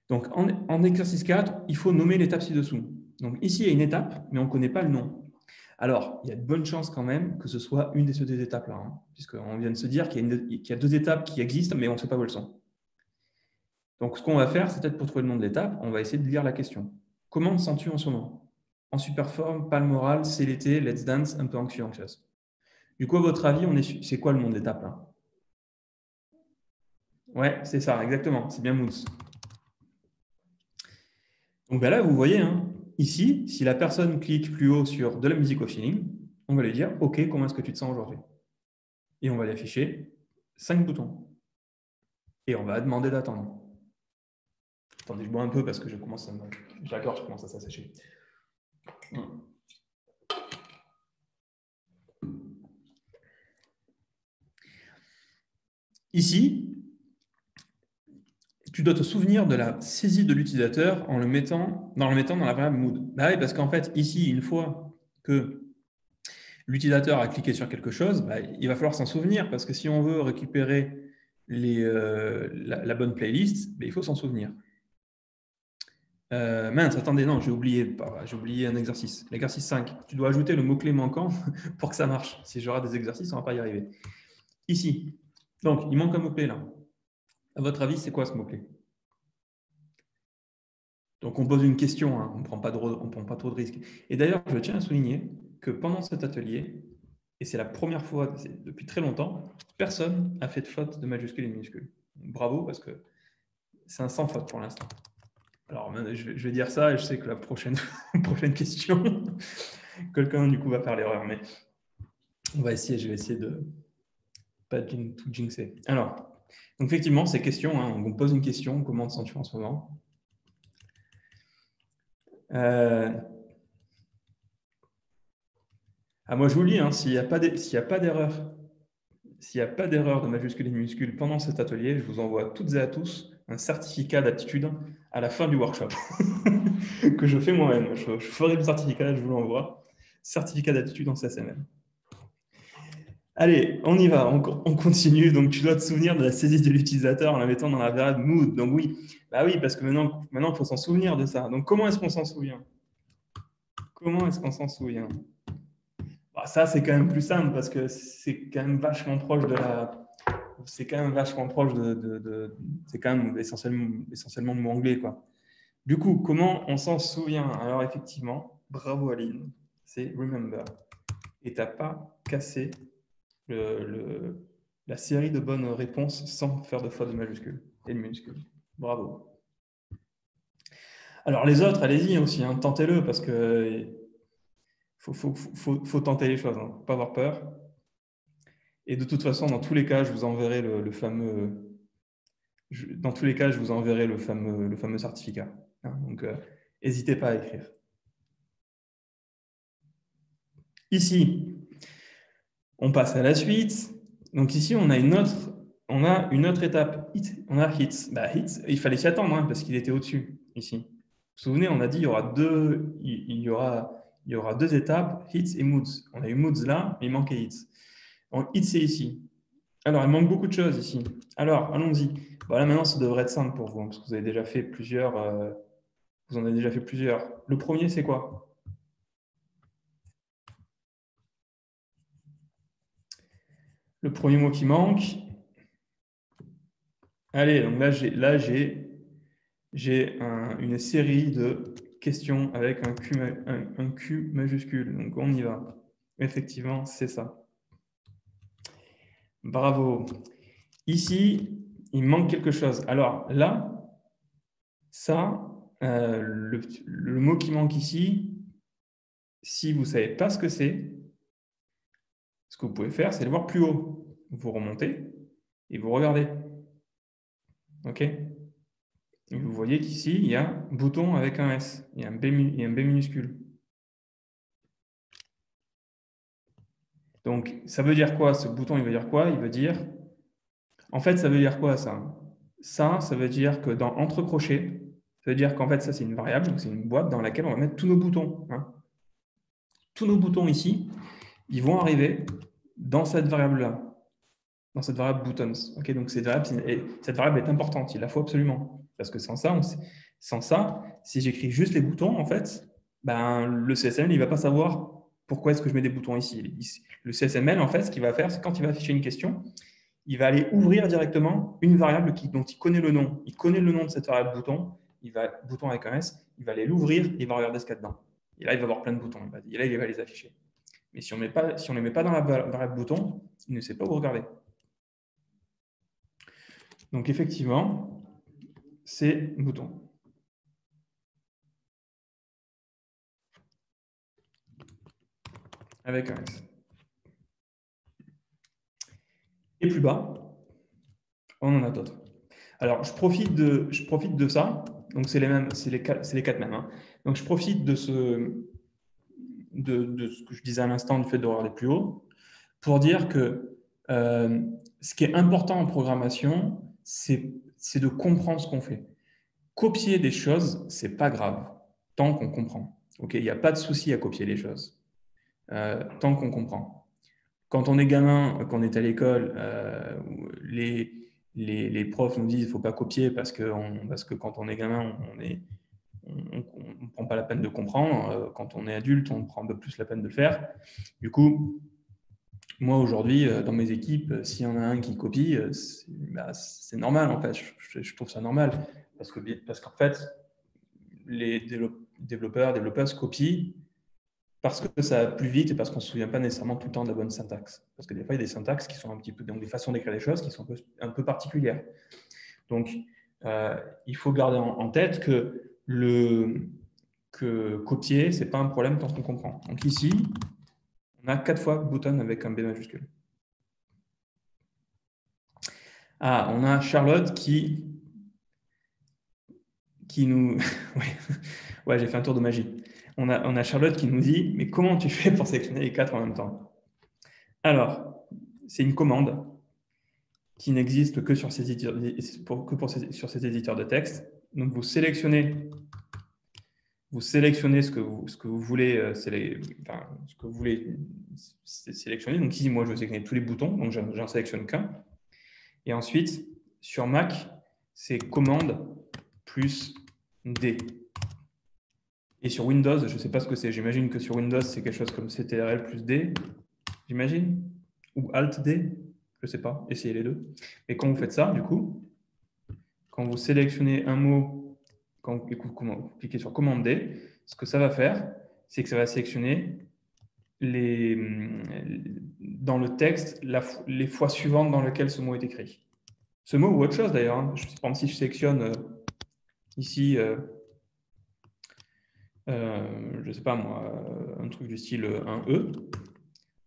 Donc en exercice 4, il faut nommer l'étape ci-dessous. Donc ici, il y a une étape, mais on ne connaît pas le nom. Alors, il y a de bonnes chances quand même que ce soit une de ces deux étapes-là, puisqu'on vient de se dire qu'il y a deux étapes qui existent, mais on ne sait pas où elles sont. Donc ce qu'on va faire, c'est peut-être pour trouver le nom de l'étape, on va essayer de lire la question. Comment te sens-tu en ce moment? En super forme, pas le moral, c'est l'été, let's dance, un peu anxious. Du coup, à votre avis, c'est quoi le nom de l'étape là? Ouais, c'est ça, exactement. C'est bien moods. Donc là, vous voyez, ici, si la personne clique plus haut sur de la musique au feeling, on va lui dire OK, comment est-ce que tu te sens aujourd'hui? Et on va lui afficher 5 boutons. Et on va demander d'attendre. Attendez, je bois un peu parce que je commence à s'assécher. Ici, tu dois te souvenir de la saisie de l'utilisateur en le mettant dans la variable mood. Bah oui, parce qu'en fait, ici, une fois que l'utilisateur a cliqué sur quelque chose, il va falloir s'en souvenir parce que si on veut récupérer la bonne playlist, il faut s'en souvenir. Mince, attendez, non, j'ai oublié un exercice. L'exercice 5, tu dois ajouter le mot-clé manquant pour que ça marche. Si j'aurai des exercices, on ne va pas y arriver. Ici, donc, il manque un mot-clé là. À votre avis, c'est quoi ce mot-clé? Donc, on pose une question, on ne prend pas trop de risques. Et d'ailleurs, je tiens à souligner que pendant cet atelier, et c'est la première fois depuis très longtemps, personne n'a fait de faute de majuscules et minuscules. Bravo, parce que c'est un sans faute pour l'instant. Alors, je vais dire ça et je sais que la prochaine question, quelqu'un du coup va faire l'erreur, mais je vais essayer de pas tout jinxer. Alors, donc effectivement, ces questions, on pose une question, comment te sens-tu en ce moment? Moi je vous lis, s'il n'y a pas d'erreur, de majuscules et minuscules pendant cet atelier, je vous envoie toutes et à tous un certificat d'aptitude à la fin du workshop que je fais moi-même. Je ferai le certificat, je vous l'envoie. Certificat d'aptitude en CSML. Allez, on y va, on continue. Donc, tu dois te souvenir de la saisie de l'utilisateur en la mettant dans la variable mood. Donc, oui, parce que maintenant, il faut s'en souvenir de ça. Donc, comment est-ce qu'on s'en souvient? Ça, c'est quand même plus simple parce que c'est quand même vachement proche de la. C'est quand même vachement proche c'est quand même essentiellement de mot anglais, quoi. Du coup, comment on s'en souvient? Alors, effectivement, bravo Aline, c'est remember. Et tu n'as pas cassé la série de bonnes réponses sans faire de faute de majuscules et de minuscules. Bravo. Alors, les autres, allez-y aussi, tentez-le parce que faut tenter les choses, faut pas avoir peur. Et de toute façon, dans tous les cas, je vous enverrai le fameux certificat. Donc, n'hésitez pas à écrire. Ici, on passe à la suite. Donc ici, on a une autre étape. On a hits. Hits, il fallait s'y attendre parce qu'il était au-dessus ici. Vous vous souvenez, on a dit il y aura deux étapes, hits et moods. On a eu moods là, mais il manquait hits. Donc hits, c'est ici. Alors, il manque beaucoup de choses ici. Alors, allons-y. Là, maintenant, ça devrait être simple pour vous, parce que vous avez déjà fait plusieurs Vous en avez déjà fait plusieurs. Le premier, c'est quoi? Le premier mot qui manque. Allez, donc là, j'ai une série de questions avec un Q majuscule. Donc, on y va. Effectivement, c'est ça. Bravo. Ici, il manque quelque chose. Alors là, ça, le mot qui manque ici, si vous ne savez pas ce que c'est, ce que vous pouvez faire, c'est le voir plus haut. Vous remontez et vous regardez. OK? Et vous voyez qu'ici, il y a un bouton avec un S. Il y a un B minuscule. Donc, ça veut dire quoi? Ce bouton, il veut dire quoi? Il veut dire... En fait, ça veut dire quoi, ça? Ça veut dire que dans entre crochets, ça veut dire qu'en fait, ça, c'est une variable, donc c'est une boîte dans laquelle on va mettre tous nos boutons. Hein. Tous nos boutons ici, ils vont arriver dans cette variable-là, dans cette variable buttons. Okay, donc cette variable est importante, il la faut absolument. Parce que sans ça, si j'écris juste les boutons, en fait, ben, le CSML, il ne va pas savoir pourquoi est-ce que je mets des boutons ici. Le CSML, en fait, ce qu'il va faire, c'est quand il va afficher une question, il va aller ouvrir directement une variable dont il connaît le nom. Il connaît le nom de cette variable bouton, bouton avec un S, il va aller l'ouvrir et il va regarder ce qu'il y a dedans. Et là, il va avoir plein de boutons. Et là, il va les afficher. Mais si on ne les met pas dans la variable bouton, il ne sait pas où regarder. Donc, effectivement, c'est bouton. Avec un S. Et plus bas, on en a d'autres. Alors, je profite de ça. Donc, c'est les quatre mêmes. Hein. Donc, je profite de ce que je disais à l'instant, du fait de regarder plus haut, pour dire que ce qui est important en programmation, c'est de comprendre ce qu'on fait. Copier des choses, ce n'est pas grave, tant qu'on comprend. Okay, il n'y a pas de souci à copier les choses, tant qu'on comprend. Quand on est gamin, quand on est à l'école, les profs nous disent qu'il ne faut pas copier parce que quand on est gamin, on ne prend pas la peine de comprendre. Quand on est adulte, on prend un peu plus la peine de le faire. Du coup, moi, aujourd'hui, dans mes équipes, s'il y en a un qui copie, c'est normal, en fait. Je trouve ça normal. Parce qu'en fait, les développeuses copient parce que ça va plus vite et parce qu'on ne se souvient pas nécessairement tout le temps de la bonne syntaxe. Parce que des fois, il y a des syntaxes qui sont un petit peu, donc des façons d'écrire les choses qui sont un peu particulières. Donc, il faut garder en tête que copier, ce n'est pas un problème quand on comprend. Donc ici, on a 4 fois button avec un B majuscule. Ah, on a Charlotte qui nous... ouais, j'ai fait un tour de magie. On a Charlotte qui nous dit « Mais comment tu fais pour sélectionner les 4 en même temps ?» Alors, c'est une commande qui n'existe que sur ces éditeurs de texte. Donc, vous sélectionnez ce que vous voulez, ce que vous voulez sélectionner. Donc ici, moi, je veux sélectionner tous les boutons, donc j'en sélectionne qu'un. Et ensuite, sur Mac, c'est commande plus D. Et sur Windows, je ne sais pas ce que c'est. J'imagine que sur Windows, c'est quelque chose comme CTRL plus D, j'imagine, ou Alt D, je ne sais pas, essayez les deux. Et quand vous faites ça, du coup, quand vous sélectionnez un mot, quand vous cliquez sur commande D, ce que ça va faire, c'est que ça va sélectionner dans le texte les fois suivantes dans lesquelles ce mot est écrit. Ce mot ou autre chose d'ailleurs. Hein. Par exemple, si je sélectionne ici, je ne sais pas moi, un truc du style un E,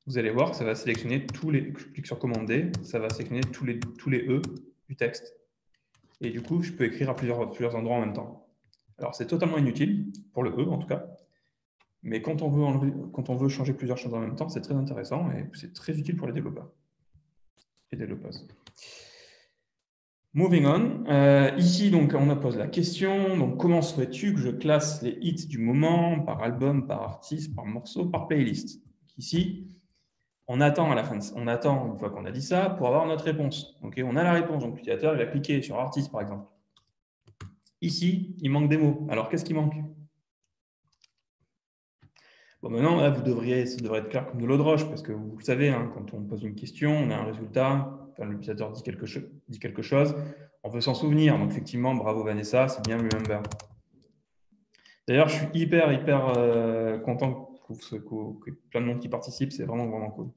vous allez voir que ça va sélectionner je clique sur commande D, ça va sélectionner tous les E du texte. Et du coup, je peux écrire à plusieurs endroits en même temps. Alors, c'est totalement inutile, pour le E en tout cas, mais quand on veut changer plusieurs choses en même temps, c'est très intéressant et c'est très utile pour les développeurs et développeuses. Moving on. Ici, donc, on pose la question. Donc, comment souhaites-tu que je classe les hits du moment par album, par artiste, par morceau, par playlist? Ici, on attend une fois qu'on a dit ça pour avoir notre réponse. Okay, on a la réponse. Donc, l'utilisateur va cliquer sur artiste, par exemple. Ici, il manque des mots. Alors, qu'est-ce qui manque? Bon, maintenant, là, ça devrait être clair comme de l'eau de roche, parce que vous le savez, hein, quand on pose une question, on a un résultat, enfin, l'utilisateur dit quelque chose, on veut s'en souvenir. Donc, effectivement, bravo Vanessa, c'est bien remember. D'ailleurs, je suis hyper content que plein de monde qui participe, c'est vraiment, vraiment cool.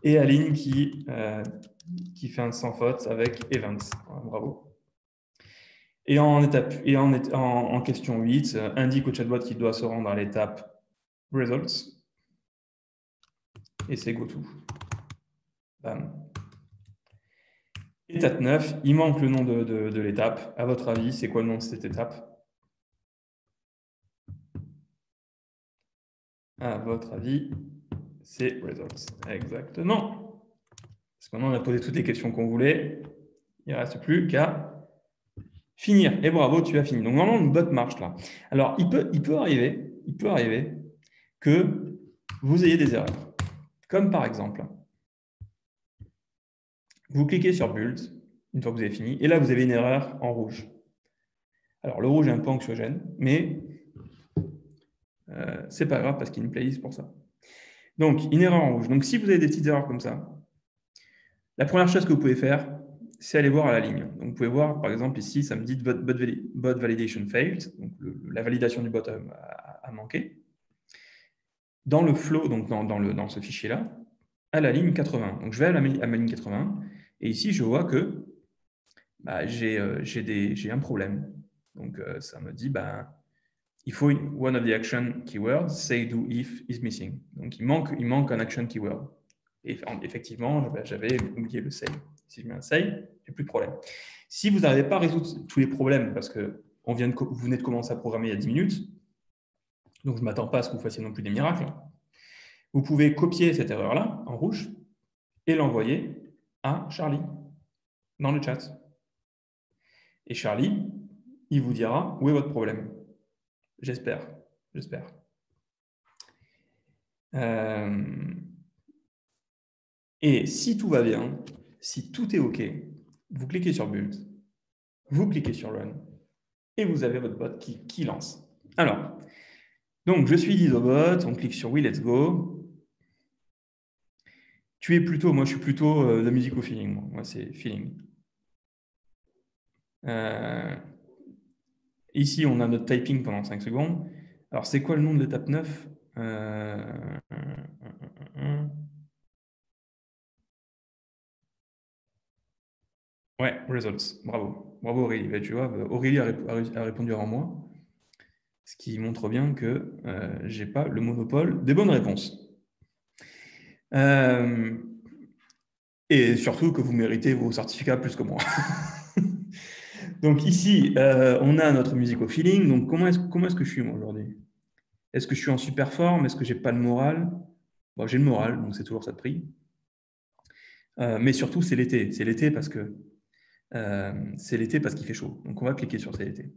Et Aline qui fait un sans faute avec Evans. Bravo. Et en question 8, indique au chatbot qu'il doit se rendre à l'étape Results. Et c'est GoTo. Bam. Étape 9, il manque le nom de l'étape. À votre avis, c'est quoi le nom de cette étape? À votre avis, c'est Results. Exactement. Parce que maintenant, on a posé toutes les questions qu'on voulait. Il ne reste plus qu'à finir. Et bravo, tu as fini. Donc, normalement, une bonne marche là. Alors, il peut arriver que vous ayez des erreurs. Comme par exemple, vous cliquez sur Build, une fois que vous avez fini, et là, vous avez une erreur en rouge. Alors, le rouge est un peu anxiogène, mais c'est pas grave parce qu'il y a une playlist pour ça. Donc, une erreur en rouge. Donc, si vous avez des petites erreurs comme ça, la première chose que vous pouvez faire, c'est aller voir à la ligne. Donc, vous pouvez voir, par exemple, ici, ça me dit bot validation failed. Donc, la validation du bot a manqué. Dans le flow, donc dans ce fichier-là, à la ligne 80. Donc, je vais à ma ligne 80 et ici, je vois que j'ai un problème. Donc, ça me dit, il faut one of the action keywords, say do if is missing. Donc, il manque un action keyword. Et effectivement, j'avais oublié le say. Si je mets un say, j'ai plus de problème. Si vous n'arrivez pas à résoudre tous les problèmes, parce que vous venez de commencer à programmer il y a 10 minutes, donc je ne m'attends pas à ce que vous fassiez non plus des miracles, vous pouvez copier cette erreur-là en rouge et l'envoyer à Charlie dans le chat. Et Charlie, il vous dira où est votre problème. J'espère. Et si tout va bien, si tout est OK, vous cliquez sur Build, vous cliquez sur Run, et vous avez votre bot qui lance. Alors, donc je suis Isobot, on clique sur Oui, let's go. Moi je suis plutôt de musique au feeling. Moi c'est feeling. Ici, on a notre typing pendant 5 secondes. Alors, c'est quoi le nom de l'étape 9 Ouais, results. Bravo. Bravo Aurélie. Ben, tu vois, Aurélie a répondu avant moi, ce qui montre bien que je n'ai pas le monopole des bonnes réponses. Et surtout que vous méritez vos certificats plus que moi. Donc ici, on a notre musique au feeling. Donc comment est-ce que je suis moi aujourd'hui? Est-ce que je suis en super forme? Est-ce que j'ai pas le moral? Bon, j'ai le moral, donc c'est toujours ça de prix. Mais surtout, c'est l'été. C'est l'été parce qu'il fait chaud. Donc on va cliquer sur c'est l'été.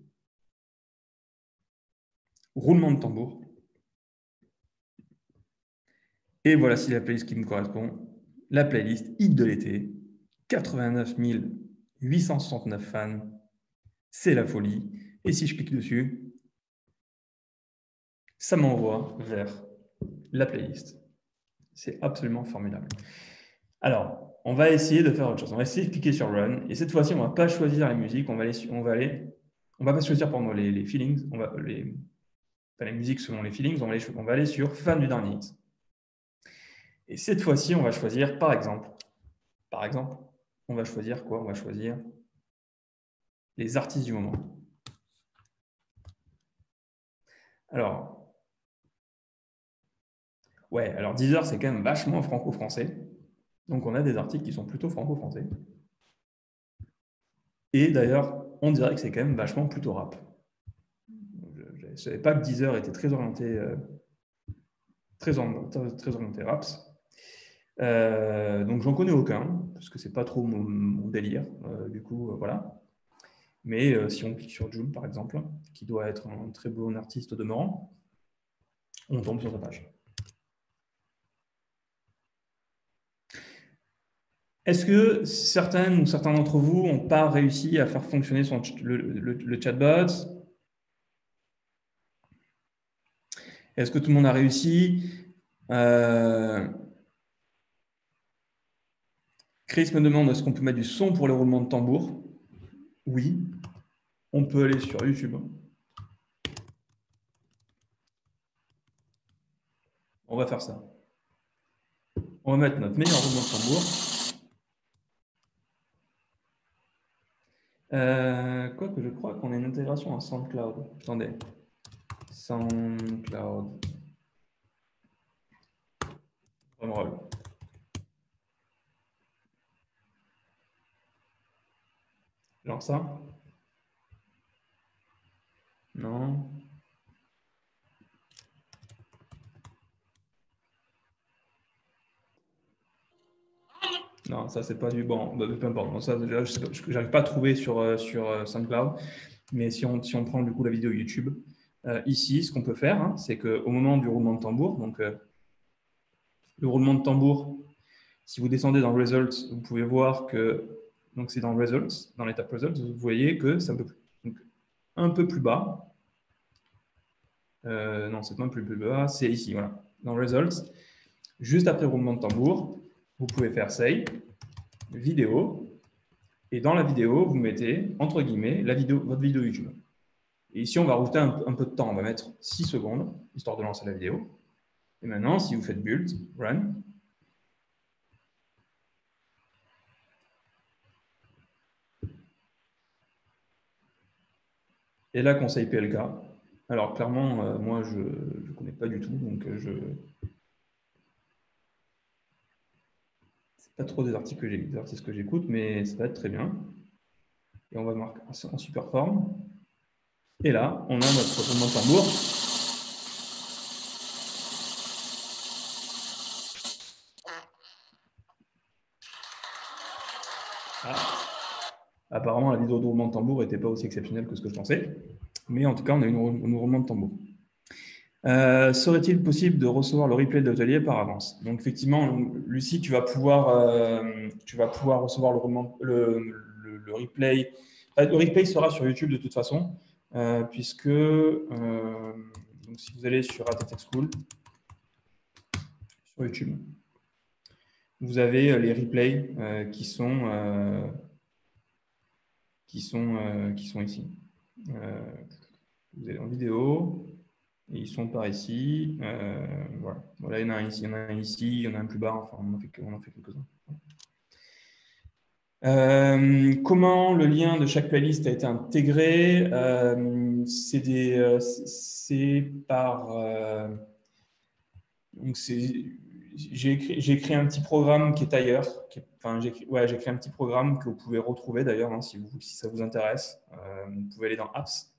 Roulement de tambour. Et voilà, si la playlist qui me correspond, la playlist hit de l'été, 89 869 fans, c'est la folie. Et si je clique dessus, ça m'envoie vers la playlist. C'est absolument formidable. Alors, on va essayer de faire autre chose. On va essayer de cliquer sur Run. Et cette fois-ci, on ne va pas choisir la musique. On va pas choisir pendant les feelings. Les musiques selon les feelings. On va aller sur Fan du dernier hit. Et cette fois-ci, on va choisir, par exemple, on va choisir quoi? On va choisir les artistes du moment. Alors, Deezer, c'est quand même vachement franco-français. Donc, on a des articles qui sont plutôt franco-français. Et d'ailleurs, on dirait que c'est quand même vachement plutôt rap. Je ne savais pas que Deezer était très orienté raps. Donc, j'en connais aucun, parce que ce n'est pas trop mon délire. Du coup, voilà. Mais si on clique sur Joule, par exemple, qui doit être un très bon artiste au demeurant, on tombe sur sa page. Est-ce que certaines ou certains d'entre vous n'ont pas réussi à faire fonctionner le chatbot? Est-ce que tout le monde a réussi? Chris me demande est-ce qu'on peut mettre du son pour les roulements de tambour? Oui, on peut aller sur YouTube. On va faire ça. On va mettre notre meilleur roulement de tambour. Quoique je crois qu'on a une intégration en SoundCloud. Attendez. SoundCloud. Drumroll. Genre ça? Non. Non, ça c'est pas du bon. Bah, peu importe. Bon, ça, je n'arrive pas à trouver sur SoundCloud. Mais si on prend du coup la vidéo YouTube, ici, ce qu'on peut faire, hein, c'est qu'au moment du roulement de tambour, donc le roulement de tambour, si vous descendez dans Results, vous pouvez voir que donc c'est dans Results, dans l'étape Results, vous voyez que c'est un peu plus bas. Non, c'est pas un peu plus bas, c'est ici, voilà. Dans Results, juste après roulement de tambour, vous pouvez faire Save, vidéo, et dans la vidéo, vous mettez, entre guillemets, votre vidéo YouTube. Et ici, on va rajouter un peu de temps, on va mettre 6 secondes, histoire de lancer la vidéo. Et maintenant, si vous faites Build, Run, et là, conseil PLK. Alors, clairement, moi, je ne connais pas du tout, donc c'est pas trop des articles que j'écoute, mais ça va être très bien. Et on va marquer en super forme. Et là, on a notre roulement de tambour. Ah. Apparemment, la vidéo de roulement de tambour n'était pas aussi exceptionnelle que ce que je pensais. Mais en tout cas, on a eu un roulement de tambour. Serait-il possible de recevoir le replay de l'atelier par avance? Donc, effectivement, Lucie, tu vas pouvoir recevoir le replay. Le replay sera sur YouTube de toute façon, puisque donc si vous allez sur ATTech School, sur YouTube, vous avez les replays qui sont ici. Vous allez en vidéo. Et ils sont par ici. Voilà. Voilà, il y en a un ici, il y en a un ici, il y en a un plus bas. Enfin, on en fait quelques-uns. Comment le lien de chaque playlist a été intégré? C'est par. Donc j'ai créé un petit programme qui est ailleurs. J'ai créé un petit programme que vous pouvez retrouver d'ailleurs hein, si ça vous intéresse. Vous pouvez aller dans Apps.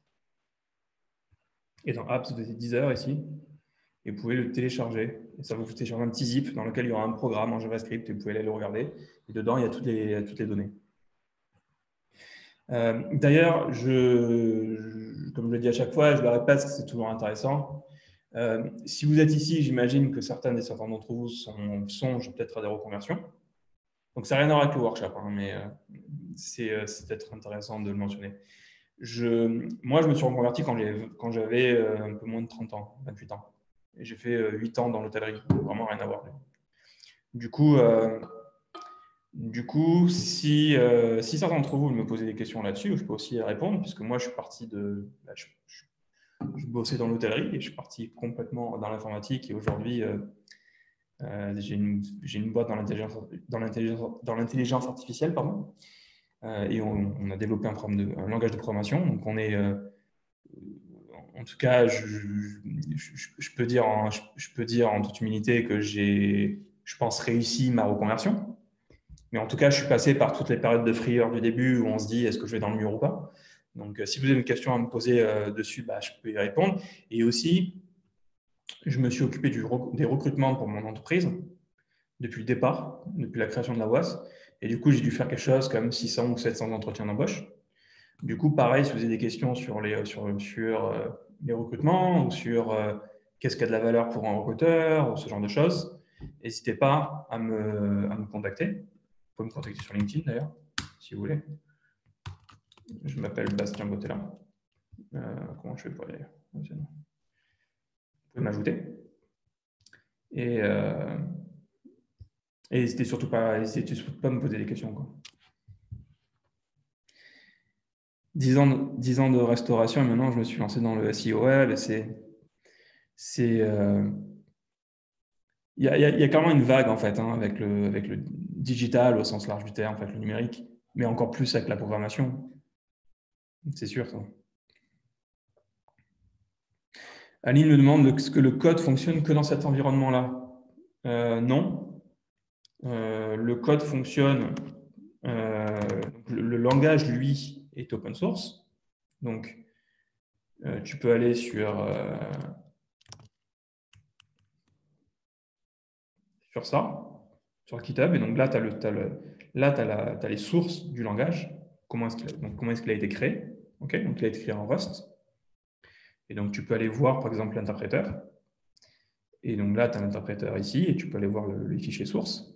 Et dans Apps, vous avez Deezer ici. Et vous pouvez le télécharger. Et ça vous télécharge un petit zip dans lequel il y aura un programme en JavaScript et vous pouvez aller le regarder. Et dedans, il y a toutes les données. D'ailleurs, comme je le dis à chaque fois, je le répète parce que c'est toujours intéressant. Si vous êtes ici, j'imagine que certains d'entre vous songent peut-être à des reconversions. Donc, ça n'a rien à voir avec le workshop, hein, mais c'est peut-être intéressant de le mentionner. Moi, je me suis reconverti quand j'avais un peu moins de 30 ans, 28 ans. Et j'ai fait 8 ans dans l'hôtellerie, vraiment rien à voir. Du coup, si certains d'entre vous me posez des questions là-dessus, je peux aussi y répondre, puisque moi, je suis parti de… je bossais dans l'hôtellerie et je suis parti complètement dans l'informatique. Et aujourd'hui, j'ai une boîte dans l'intelligence artificielle, pardon. Et on a développé un langage de programmation. Donc, on est… en tout cas, je peux dire en toute humilité que je pense, réussi ma reconversion. Mais en tout cas, je suis passé par toutes les périodes de frayeur du début où on se dit est-ce que je vais dans le mur ou pas. Donc, si vous avez une question à me poser dessus, je peux y répondre. Et aussi, je me suis occupé des recrutements pour mon entreprise depuis le départ, depuis la création de la WAS. Et du coup, j'ai dû faire quelque chose comme 600 ou 700 entretiens d'embauche. Du coup, pareil, si vous avez des questions sur les recrutements ou sur qu'est-ce qui a de la valeur pour un recruteur ou ce genre de choses, n'hésitez pas à me contacter. pouvez me contacter sur LinkedIn d'ailleurs, si vous voulez. Je m'appelle Bastien Bottella. Comment je fais pour aller? Vous pouvez m'ajouter. Et n'hésitez surtout pas à me poser des questions, quoi. 10 ans de restauration et maintenant je me suis lancé dans le SEO web. Il y a carrément une vague en fait, hein, avec le digital au sens large du terme, en fait, le numérique, mais encore plus avec la programmation. C'est sûr, ça. Aline me demande est-ce que le code fonctionne que dans cet environnement-là? Non. Le code fonctionne. Le langage, lui, est open source. Donc, tu peux aller sur ça, sur GitHub. Et donc là, tu as les sources du langage. Comment est-ce qu'il a été créé? Okay, donc, il a été créé en Rust. Et donc, tu peux aller voir, par exemple, l'interpréteur. Et donc là, tu as l'interpréteur ici et tu peux aller voir les fichiers sources.